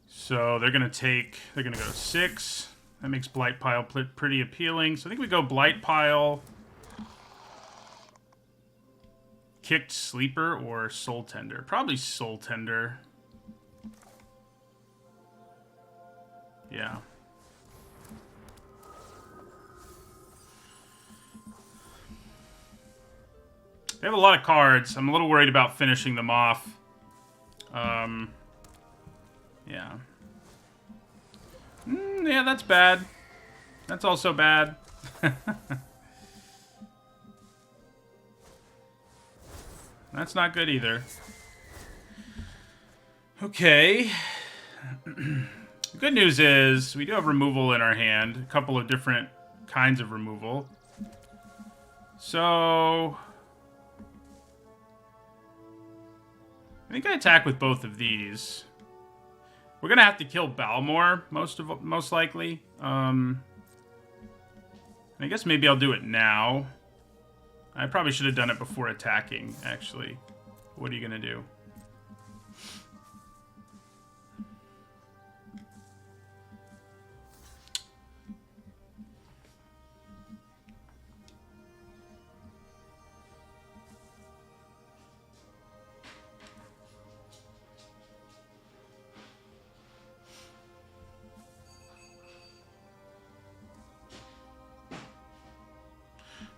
So they're going to go 6. That makes Blight Pile pretty appealing. So I think we go Blight Pile, Kicked Sleeper, or Soul Tender. Probably Soul Tender. Yeah. They have a lot of cards. I'm a little worried about finishing them off. Yeah. Yeah, that's bad. That's also bad. That's not good either. Okay. Good news is we do have removal in our hand. A couple of different kinds of removal. So... I think I attack with both of these. We're gonna have to kill Balmor, most likely. I guess maybe I'll do it now. I probably should have done it before attacking, actually. What are you gonna do?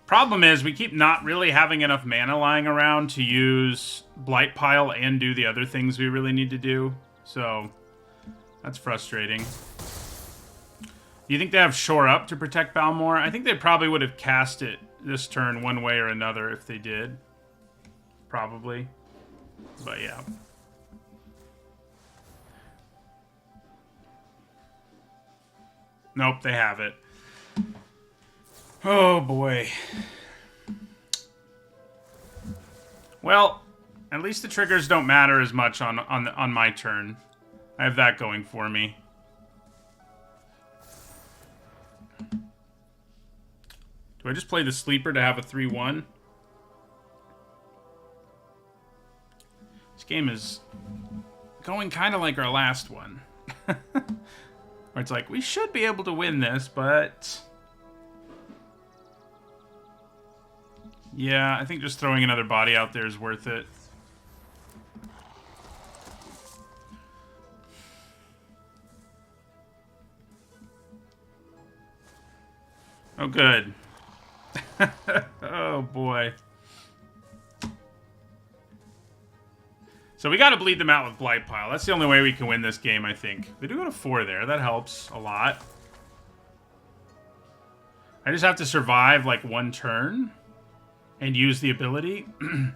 Problem is, we keep not really having enough mana lying around to use Blight Pile and do the other things we really need to do. So, that's frustrating. Do you think they have Shore Up to protect Balmor? I think they probably would have cast it this turn one way or another if they did. Probably. But yeah. Nope, they have it. Oh boy. Well, at least the triggers don't matter as much on my turn. I have that going for me. Do I just play the sleeper to have a 3-1? This game is going kind of like our last one. Where it's like, we should be able to win this, but... Yeah, I think just throwing another body out there is worth it. Oh, good. Oh, boy. So we got to bleed them out with Blight Pile. That's the only way we can win this game, I think. They do go to 4 there. That helps a lot. I just have to survive, like, 1 turn and use the ability. And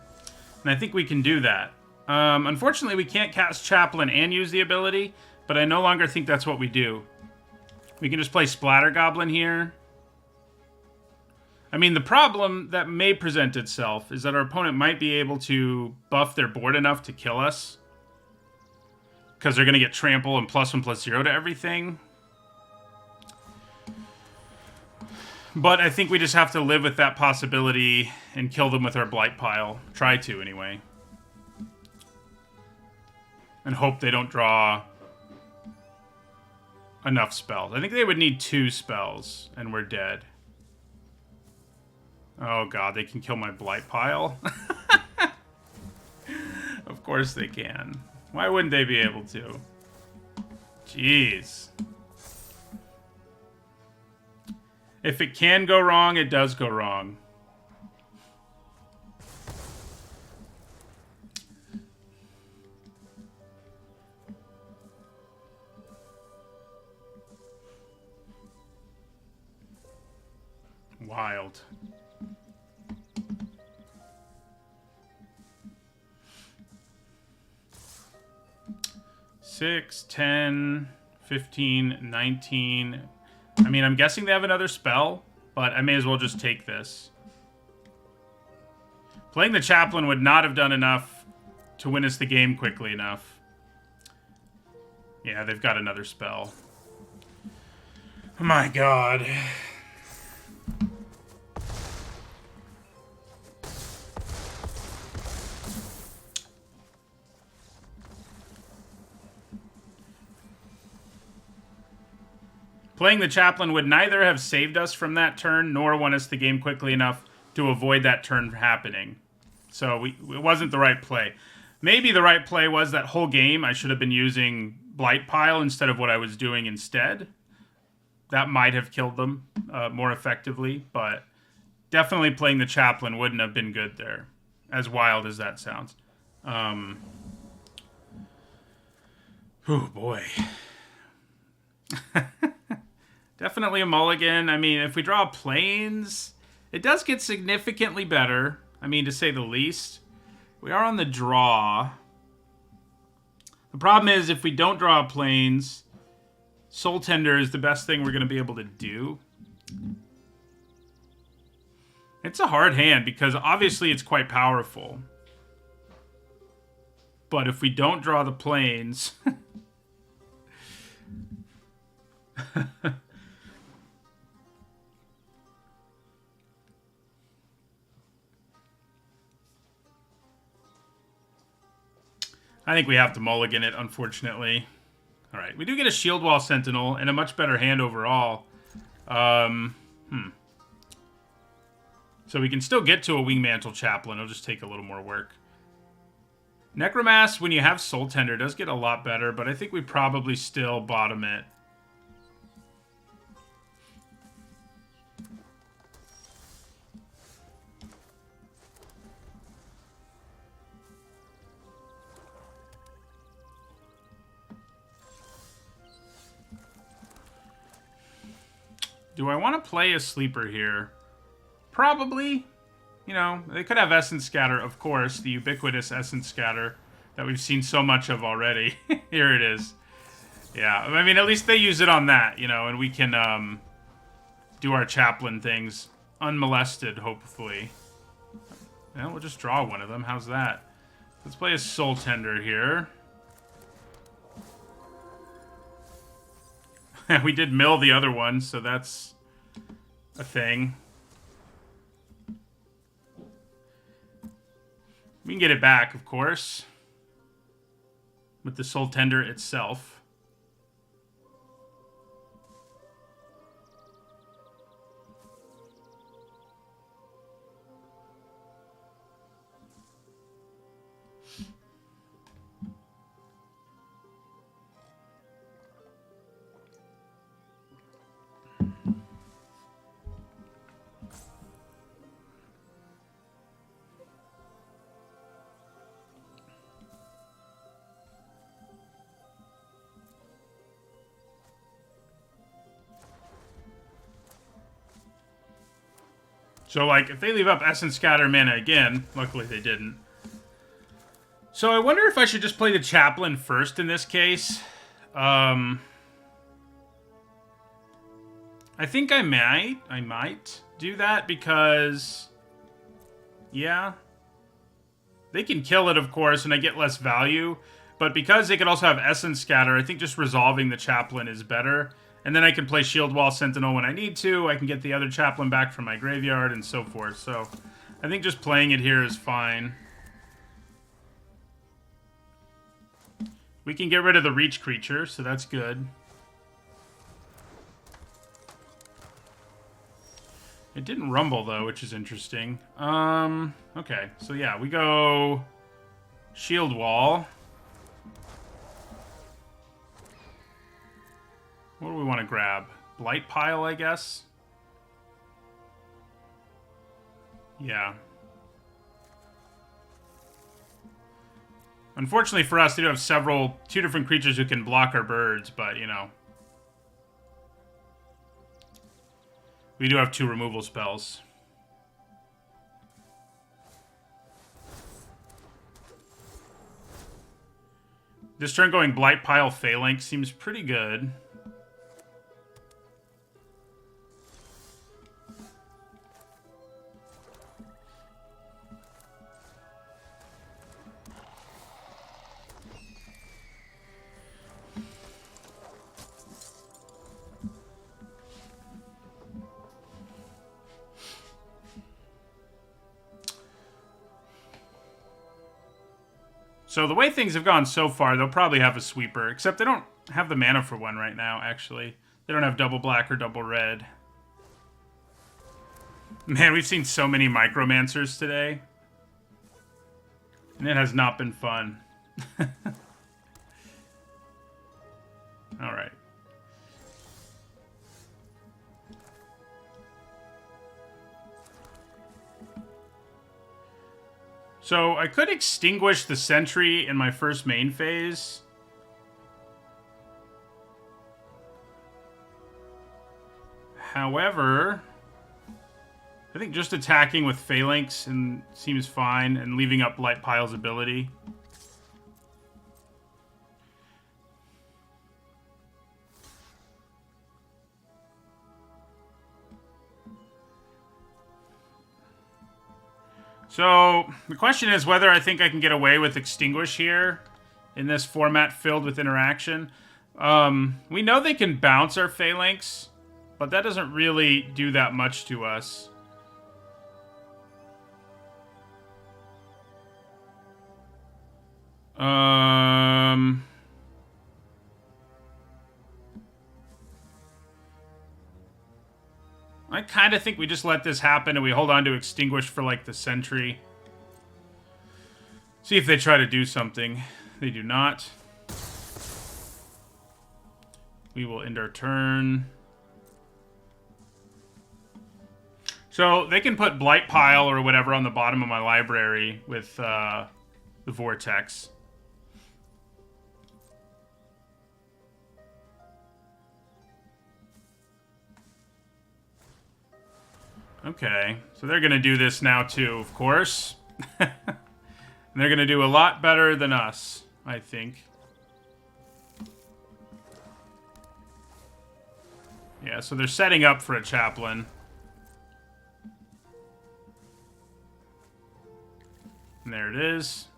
I think we can do that. Unfortunately, we can't cast Chaplain and use the ability, but I no longer think that's what we do. We can just play Splatter Goblin here. I mean, the problem that may present itself is that our opponent might be able to buff their board enough to kill us. Because they're going to get trample and +1/+0 to everything. But I think we just have to live with that possibility and kill them with our Blight Pile. Try to, anyway. And hope they don't draw enough spells. I think they would need 2 spells, and we're dead. Oh god, they can kill my Blight Pile. Of course they can. Why wouldn't they be able to? Jeez. If it can go wrong, it does go wrong. Wild. 6, 10, 15, 19. I mean, I'm guessing they have another spell, but I may as well just take this. Playing the Chaplain would not have done enough to win us the game quickly enough. Yeah, they've got another spell. Oh my god. Playing the Chaplain would neither have saved us from that turn nor won us the game quickly enough to avoid that turn happening. So it wasn't the right play. Maybe the right play was that whole game I should have been using Blight Pile instead of what I was doing instead. That might have killed them more effectively, but definitely playing the Chaplain wouldn't have been good there, as wild as that sounds. Oh boy. Definitely a mulligan. I mean, if we draw planes, it does get significantly better. I mean, to say the least. We are on the draw. The problem is, if we don't draw planes, Soul Tender is the best thing we're going to be able to do. It's a hard hand, because obviously it's quite powerful. But if we don't draw the planes... I think we have to mulligan it, unfortunately. Alright, we do get a Shield Wall Sentinel and a much better hand overall. So we can still get to a Wingmantle Chaplain. It'll just take a little more work. Necromass, when you have Soul Tender, does get a lot better, but I think we probably still bottom it. Do I want to play a sleeper here? Probably. You know, they could have Essence Scatter, of course. The ubiquitous Essence Scatter that we've seen so much of already. Here it is. Yeah, I mean, at least they use it on that, you know, and we can do our Chaplain things unmolested, hopefully. Well, we'll just draw one of them. How's that? Let's play a Soul Tender here. We did mill the other one, so that's a thing. We can get it back, of course, with the Soul Tender itself. So, like, if they leave up Essence Scatter mana again, luckily they didn't. So I wonder if I should just play the Chaplain first in this case. I think I might do that because, yeah, they can kill it, of course, and I get less value. But because they could also have Essence Scatter, I think just resolving the Chaplain is better. And then I can play Shield Wall Sentinel when I need to. I can get the other Chaplain back from my graveyard and so forth. So I think just playing it here is fine. We can get rid of the Reach creature, so that's good. It didn't rumble, though, which is interesting. Okay, so yeah, we go Shield Wall. What do we want to grab? Blight Pile, I guess? Yeah. Unfortunately for us, they do have two different creatures who can block our birds, but, you know. We do have 2 removal spells. This turn going Blight Pile Phalanx seems pretty good. So the way things have gone so far, they'll probably have a sweeper. Except they don't have the mana for one right now, actually. They don't have double black or double red. Man, we've seen so many Micromancers today. And it has not been fun. Alright. So I could extinguish the sentry in my first main phase. However, I think just attacking with Phalanx seems fine and leaving up Blight Pile's ability. So, the question is whether I think I can get away with Extinguish here in this format filled with interaction. We know they can bounce our Phalanx, but that doesn't really do that much to us. I kind of think we just let this happen and we hold on to Extinguish for, like, the sentry. See if they try to do something. They do not. We will end our turn. So, they can put Blight Pile or whatever on the bottom of my library with the Vortex. Okay, so they're going to do this now too, of course. And they're going to do a lot better than us, I think. Yeah, so they're setting up for a Chaplain. And there it is.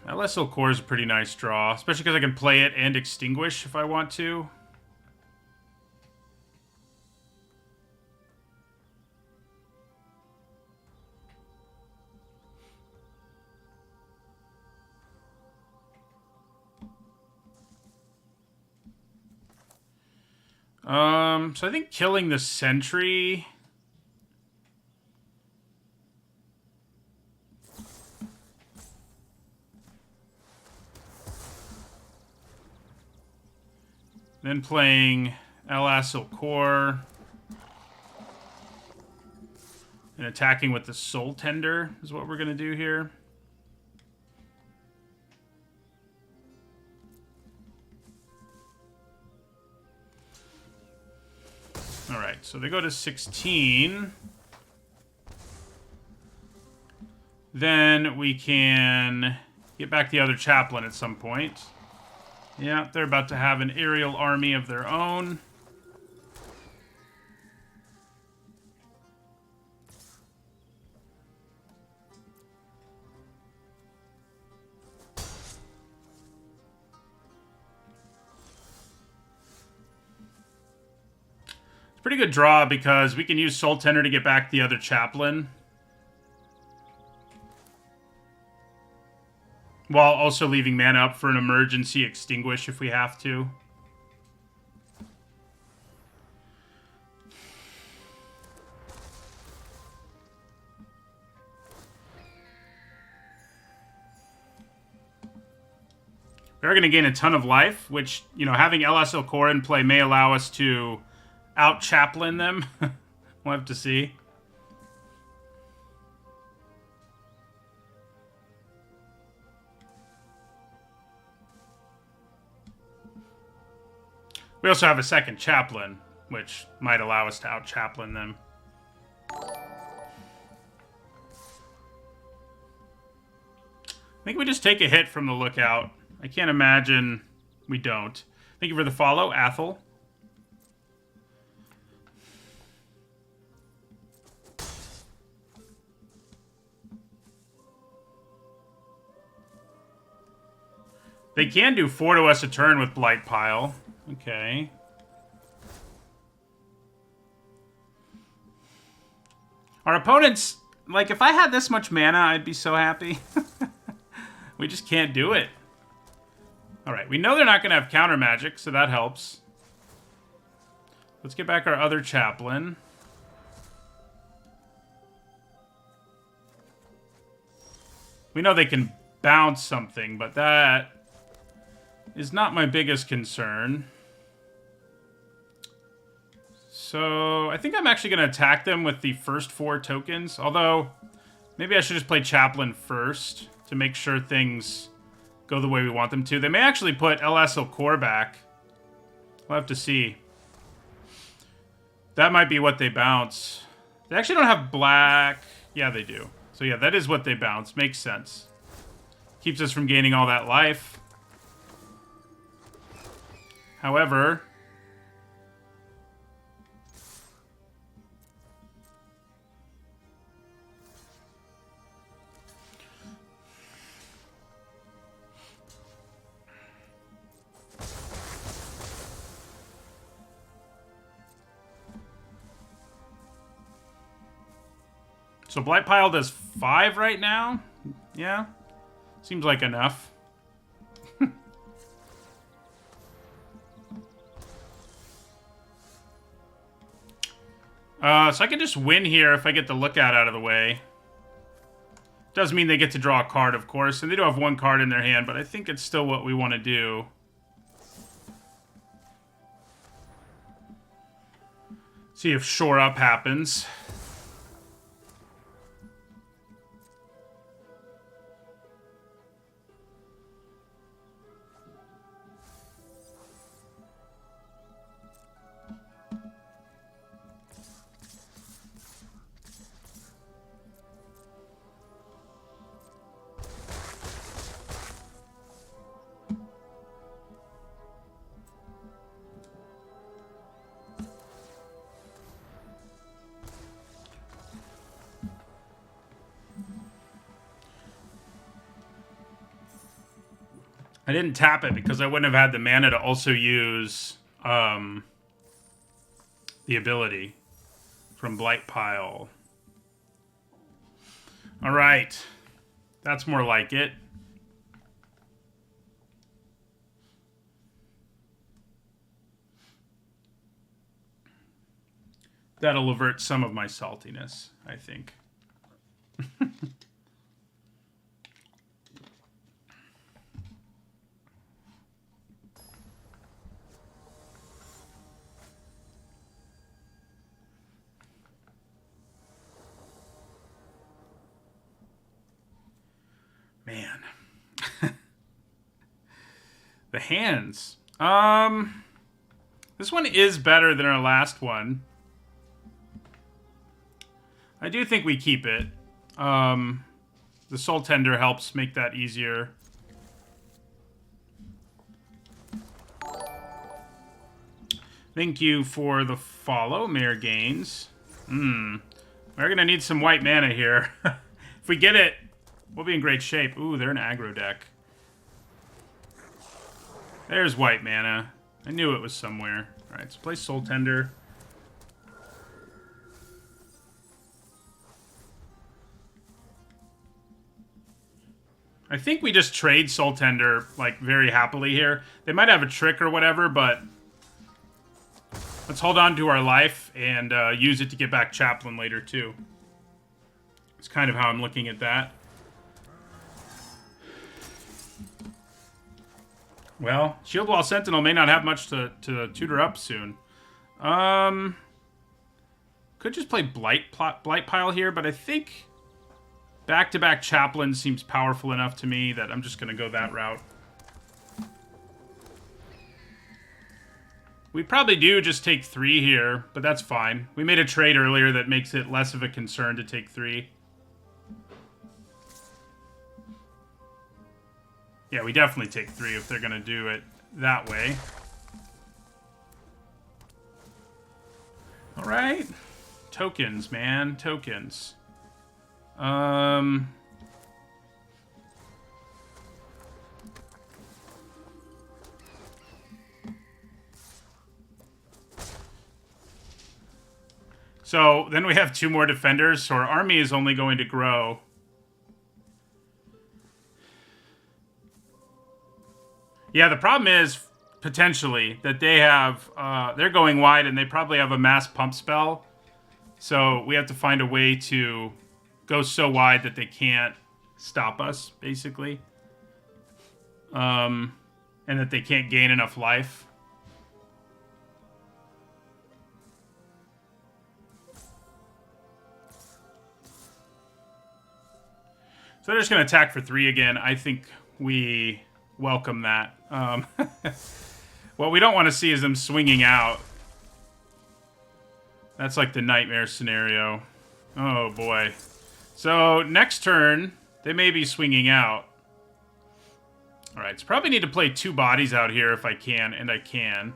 Celestial Core is a pretty nice draw, especially because I can play it and Extinguish if I want to. So I think killing the sentry... Then playing Celestial Core. And attacking with the Soul Tender is what we're going to do here. All right, so they go to 16. Then we can get back the other chaplain at some point. Yeah, they're about to have an aerial army of their own. Pretty good draw because we can use Soul Tender to get back the other chaplain. While also leaving mana up for an emergency extinguish if we have to. We are going to gain a ton of life, which, you know, having LSL Core in play may allow us to out-chaplain them. We'll have to see. We also have a second chaplain, which might allow us to out-chaplain them. I think we just take a hit from the lookout. I can't imagine we don't. Thank you for the follow, Athel. They can do 4 to us a turn with Blight Pile. Okay. Our opponents, like, if I had this much mana, I'd be so happy. We just can't do it. Alright, we know they're not going to have counter magic, so that helps. Let's get back our other chaplain. We know they can bounce something, but that is not my biggest concern. So I think I'm actually going to attack them with the first 4 tokens. Although, maybe I should just play Chaplain first to make sure things go the way we want them to. They may actually put LSL Core back. We'll have to see. That might be what they bounce. They actually don't have black. Yeah, they do. So yeah, that is what they bounce. Makes sense. Keeps us from gaining all that life. However, so Blight Pile does 5 right now? Yeah. Seems like enough. So I can just win here if I get the Lookout out of the way. Does mean they get to draw a card, of course, and they do have 1 card in their hand, but I think it's still what we want to do. See if Shore Up happens. I didn't tap it because I wouldn't have had the mana to also use the ability from Blight Pile. All right. That's more like it. That'll avert some of my saltiness, I think. Man. The hands. This one is better than our last one. I do think we keep it. The Soul Tender helps make that easier. Thank you for the follow, Mayor Gaines. We're gonna need some white mana here. If we get it, we'll be in great shape. Ooh, they're an aggro deck. There's white mana. I knew it was somewhere. Alright, so play Soul Tender. I think we just trade Soul Tender, like, very happily here. They might have a trick or whatever, but let's hold on to our life and use it to get back Chaplain later, too. It's kind of how I'm looking at that. Well, Shield Wall Sentinel may not have much to tutor up soon. Could just play Blight Pile here, but I think back-to-back Chaplain seems powerful enough to me that I'm just going to go that route. We probably do just take 3 here, but that's fine. We made a trade earlier that makes it less of a concern to take 3. Yeah, we definitely take 3 if they're going to do it that way. All right. Tokens, man. Tokens. So then we have 2 more defenders, so our army is only going to grow. Yeah, the problem is, potentially, that they have, they're going wide and they probably have a mass pump spell. So we have to find a way to go so wide that they can't stop us, basically. And that they can't gain enough life. So they're just going to attack for 3 again. I think we welcome that. What we don't want to see is them swinging out. That's like the nightmare scenario. Oh, boy. So, next turn, they may be swinging out. Alright, so probably need to play 2 bodies out here if I can, and I can.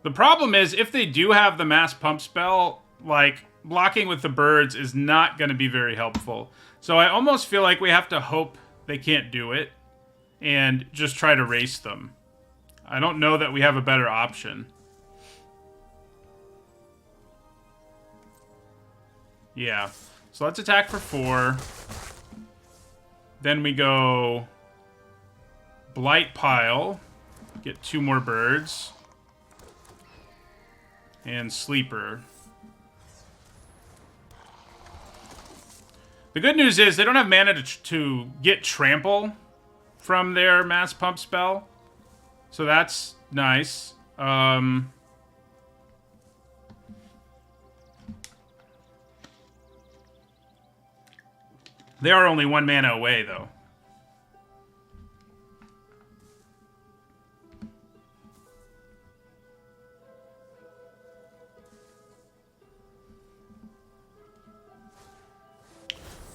The problem is, if they do have the mass pump spell, like, blocking with the birds is not going to be very helpful. So I almost feel like we have to hope they can't do it and just try to race them. I don't know that we have a better option. Yeah. So let's attack for 4. Then we go Blight Pile. Get 2 more birds. And Sleeper. The good news is they don't have mana to get Trample from their mass pump spell. So that's nice. They are only 1 mana away, though.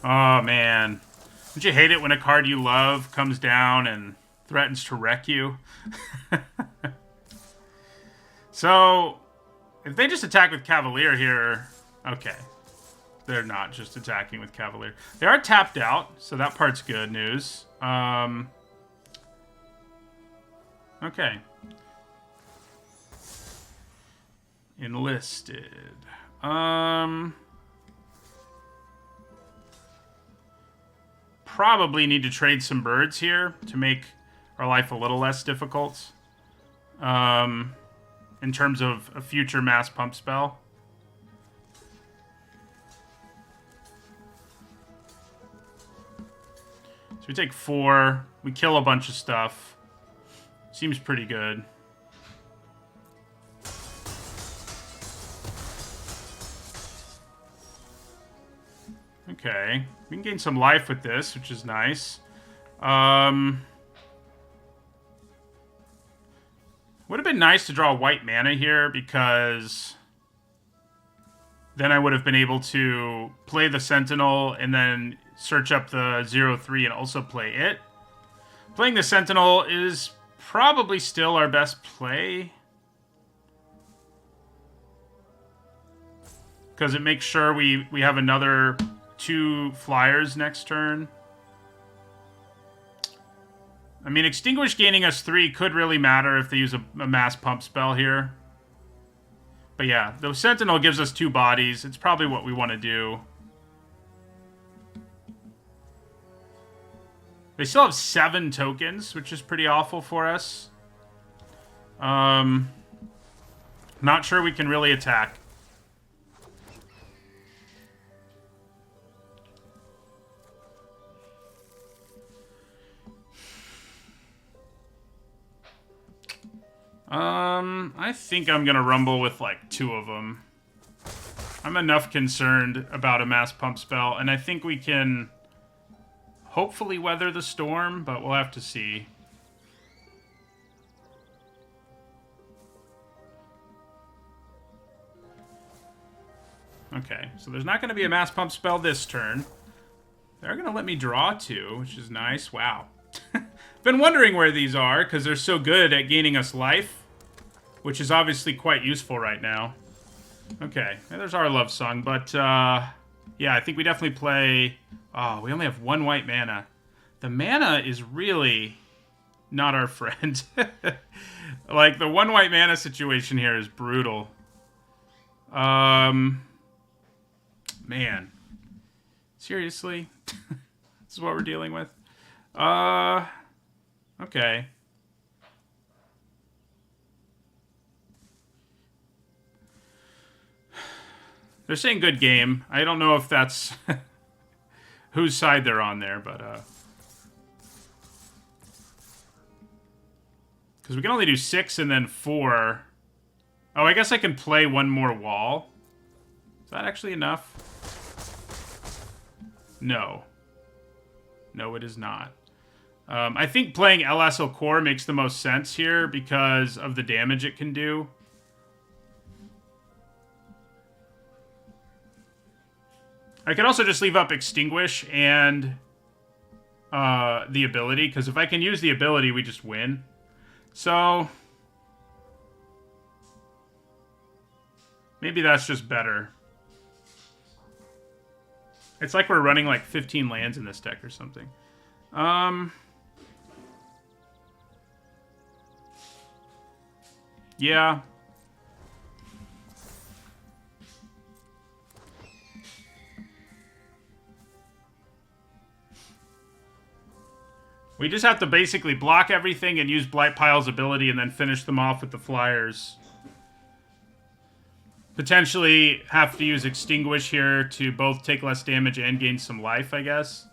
Oh, man. Don't you hate it when a card you love comes down and threatens to wreck you? So, if they just attack with Cavalier here... Okay. They're not just attacking with Cavalier. They are tapped out, so that part's good news. Okay. Enlisted. Probably need to trade some birds here to make our life a little less difficult. In terms of a future mass pump spell. So we take 4. We kill a bunch of stuff. Seems pretty good. Okay. We can gain some life with this, which is nice. Would have been nice to draw white mana here because then I would have been able to play the Sentinel and then search up the 0/3 and also play it. Playing the Sentinel is probably still our best play, because it makes sure we have another 2 flyers next turn. I mean, Extinguish gaining us 3 could really matter if they use a mass pump spell here. But yeah, the Sentinel gives us 2 bodies. It's probably what we want to do. They still have 7 tokens, which is pretty awful for us. Not sure we can really attack. I think I'm gonna rumble with like 2 of them. I'm enough concerned about a mass pump spell, and I think we can hopefully weather the storm, but we'll have to see. Okay, so there's not going to be a mass pump spell this turn. They're going to let me draw 2, which is nice. Wow. Been wondering where these are, because they're so good at gaining us life, which is obviously quite useful right now. Okay, there's our love song, but yeah, I think we definitely play... Oh, we only have 1 white mana. The mana is really not our friend. Like, the 1 white mana situation here is brutal. Man. Seriously? This is what we're dealing with? Okay. They're saying good game. I don't know if that's whose side they're on there, but because we can only do 6 and then 4. Oh, I guess I can play 1 more wall. Is that actually enough? No. No, it is not. I think playing LS Core makes the most sense here because of the damage it can do. I could also just leave up Extinguish and the ability, because if I can use the ability, we just win. So maybe that's just better. It's like we're running like 15 lands in this deck or something. Yeah. We just have to basically block everything and use Blight Pile's ability and then finish them off with the flyers. Potentially have to use Extinguish here to both take less damage and gain some life, I guess.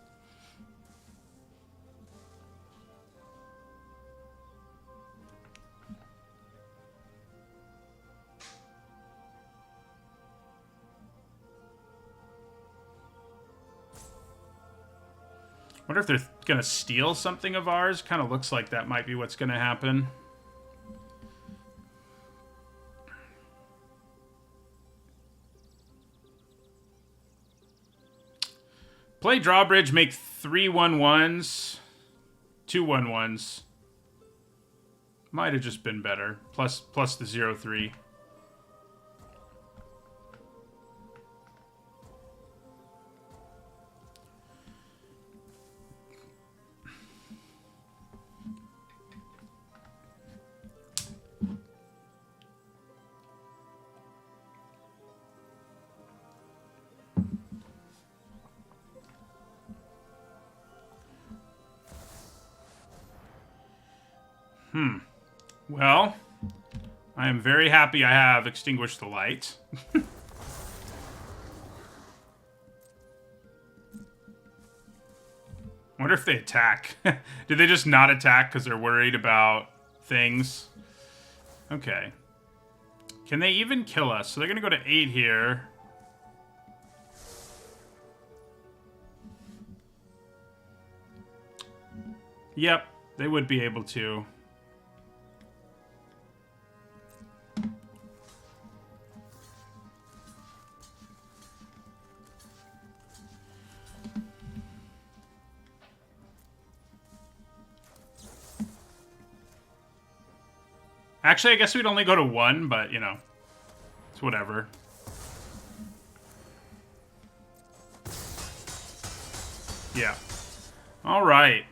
Wonder if they're gonna steal something of ours. Kind of looks like that might be what's gonna happen. Play Drawbridge, make 3 1/1s, 2 1/1s. Might have just been better. Plus the 0/3. Well, I am very happy I have Extinguished the Light. Wonder if they attack. Did they just not attack because they're worried about things? Okay. Can they even kill us? So they're going to go to 8 here. Yep, they would be able to. Actually, I guess we'd only go to 1, but, you know, it's whatever. Yeah. All right.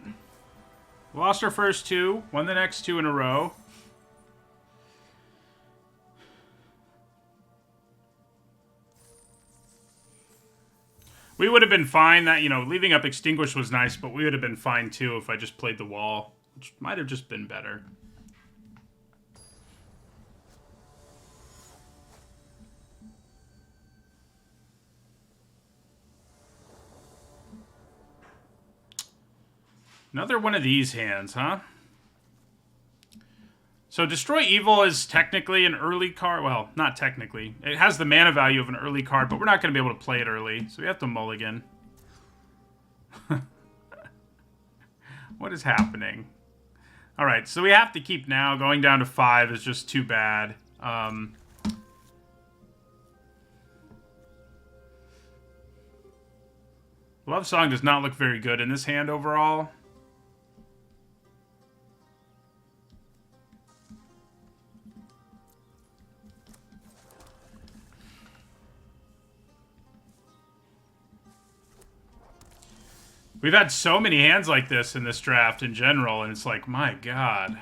Lost our first 2, won the next 2 in a row. We would have been fine. That, you know, leaving up Extinguish was nice, but we would have been fine too if I just played the wall, which might have just been better. Another one of these hands, huh? So Destroy Evil is technically an early card. Well, not technically. It has the mana value of an early card, but we're not going to be able to play it early. So we have to mulligan. What is happening? Alright, so we have to keep now. Going down to 5 is just too bad. Love Song does not look very good in this hand overall. We've had so many hands like this in this draft in general, and it's like, my god.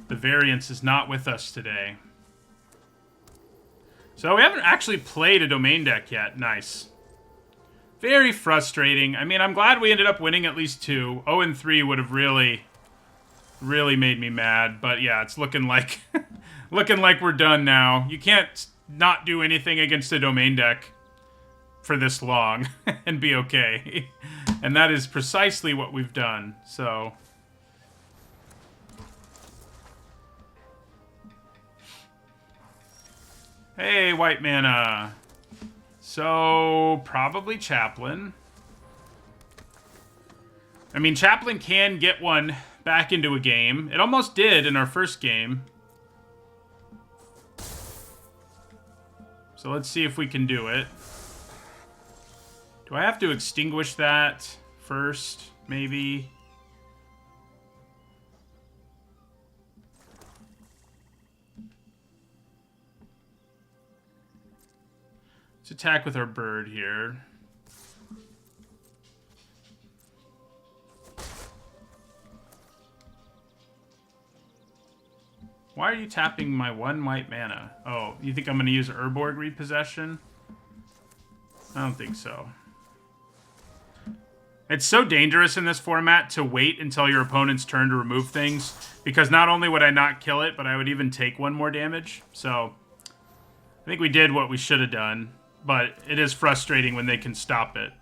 The variance is not with us today. So we haven't actually played a domain deck yet. Nice. Very frustrating. I mean, I'm glad we ended up winning at least 2. 0-3 would have really made me mad. But yeah, it's looking like looking like we're done now. You can't not do anything against a domain deck for this long and be okay. And that is precisely what we've done. So hey, white mana. So probably Chaplain. I mean, Chaplain can get one back into a game. It almost did in our first game. So let's see if we can do it. Do I have to extinguish that first, maybe? Let's attack with our bird here. Why are you tapping my 1 white mana? Oh, you think I'm going to use Urborg Repossession? I don't think so. It's so dangerous in this format to wait until your opponent's turn to remove things, because not only would I not kill it, but I would even take 1 more damage. So I think we did what we should have done, but it is frustrating when they can stop it.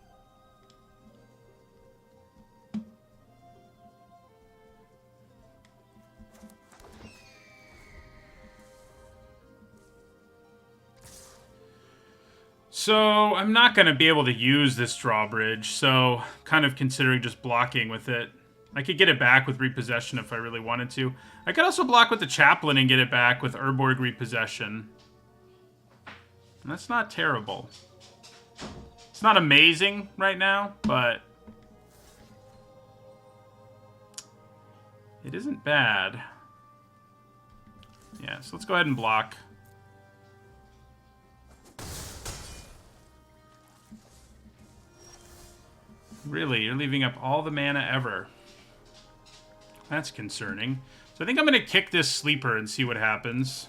So I'm not going to be able to use this drawbridge, so kind of considering just blocking with it. I could get it back with Repossession if I really wanted to. I could also block with the Chaplain and get it back with Urborg Repossession. And that's not terrible. It's not amazing right now, but it isn't bad. Yeah, so let's go ahead and block. Really, you're leaving up all the mana ever. That's concerning. So I think I'm going to kick this sleeper and see what happens.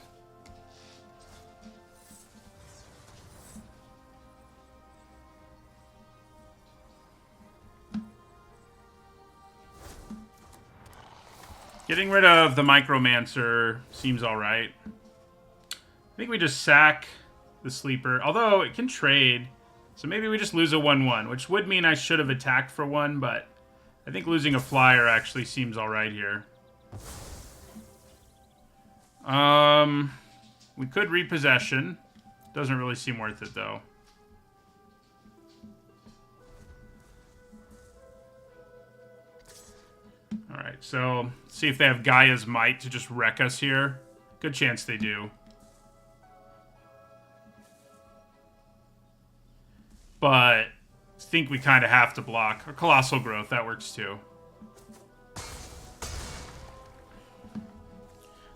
Getting rid of the Micromancer seems alright. I think we just sack the sleeper, although it can trade. So maybe we just lose a 1-1, which would mean I should have attacked for 1, but I think losing a flyer actually seems alright here. We could Repossession. Doesn't really seem worth it, though. Alright, so see if they have Gaia's Might to just wreck us here. Good chance they do. But I think we kind of have to block. Or Colossal Growth, that works too.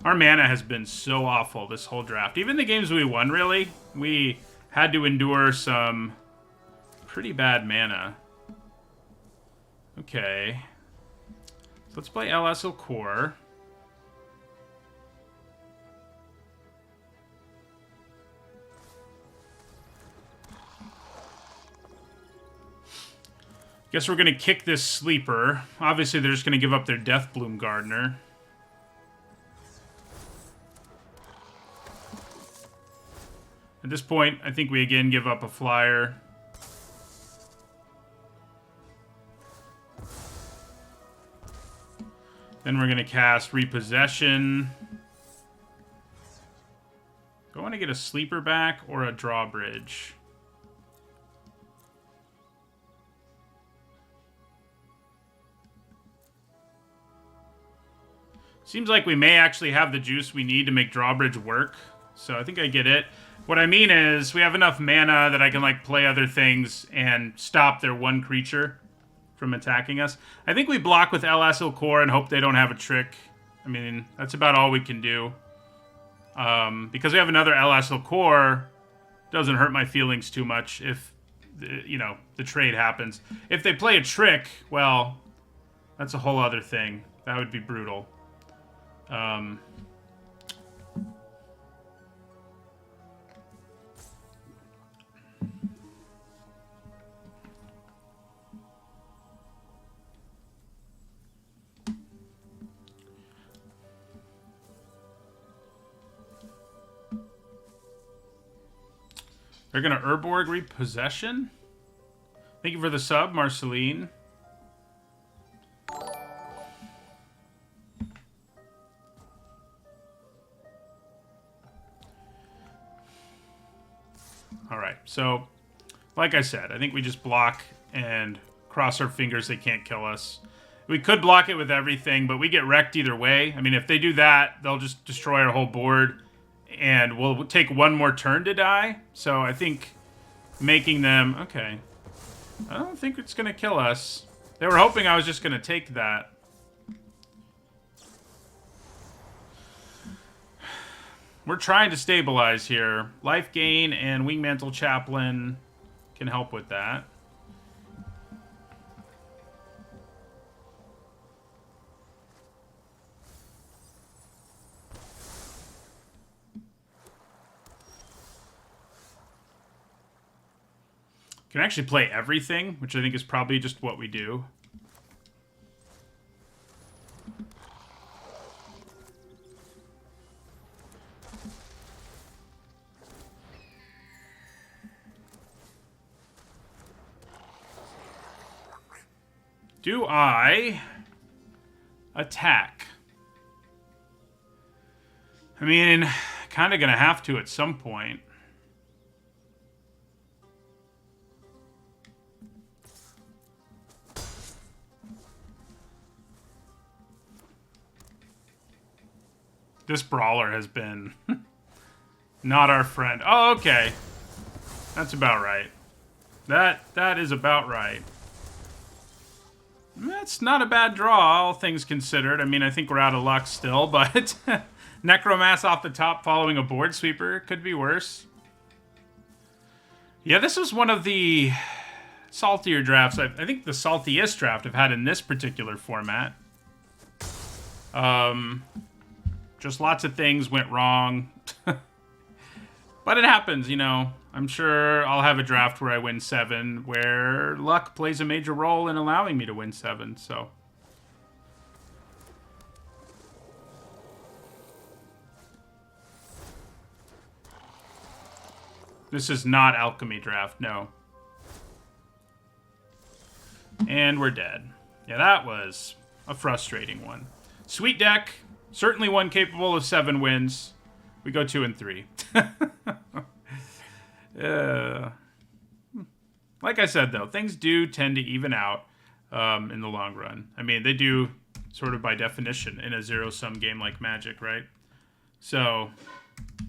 Our mana has been so awful this whole draft. Even the games we won, really, we had to endure some pretty bad mana. Okay. So let's play LSL Core. Guess we're going to kick this Sleeper. Obviously, they're just going to give up their Deathbloom Gardener. At this point, I think we again give up a flyer. Then we're going to cast Repossession. Do I want to get a Sleeper back or a Drawbridge? Seems like we may actually have the juice we need to make Drawbridge work. So I think I get it. What I mean is, we have enough mana that I can, like, play other things and stop their one creature from attacking us. I think we block with LSL Core and hope they don't have a trick. I mean, that's about all we can do. Because we have another LSL Core, doesn't hurt my feelings too much if, the trade happens. If they play a trick, well, that's a whole other thing. That would be brutal. They're going to Urborg Repossession. Thank you for the sub, Marceline. Alright, so, like I said, I think we just block and cross our fingers they can't kill us. We could block it with everything, but we get wrecked either way. I mean, if they do that, they'll just destroy our whole board. And we'll take one more turn to die. So I think making them... Okay. I don't think it's going to kill us. They were hoping I was just going to take that. We're trying to stabilize here. Life Gain and Wingmantle Chaplain can help with that. Can actually play everything, which I think is probably just what we do. Do I attack? I mean, kind of gonna have to at some point. This brawler has been not our friend. Oh, okay. That's about right. That is about right. That's not a bad draw, all things considered. I mean, I think we're out of luck still, but Necromass off the top following a board sweeper could be worse. Yeah, this was one of the saltier drafts. I think the saltiest draft I've had in this particular format. Just lots of things went wrong. But it happens, you know. I'm sure I'll have a draft where I win 7, where luck plays a major role in allowing me to win 7, so. This is not Alchemy draft, no. And we're dead. Yeah, that was a frustrating one. Sweet deck. Certainly one capable of 7 wins. We go 2 and 3. Like I said, though, things do tend to even out in the long run. I mean, they do sort of by definition in a zero-sum game like Magic, right? So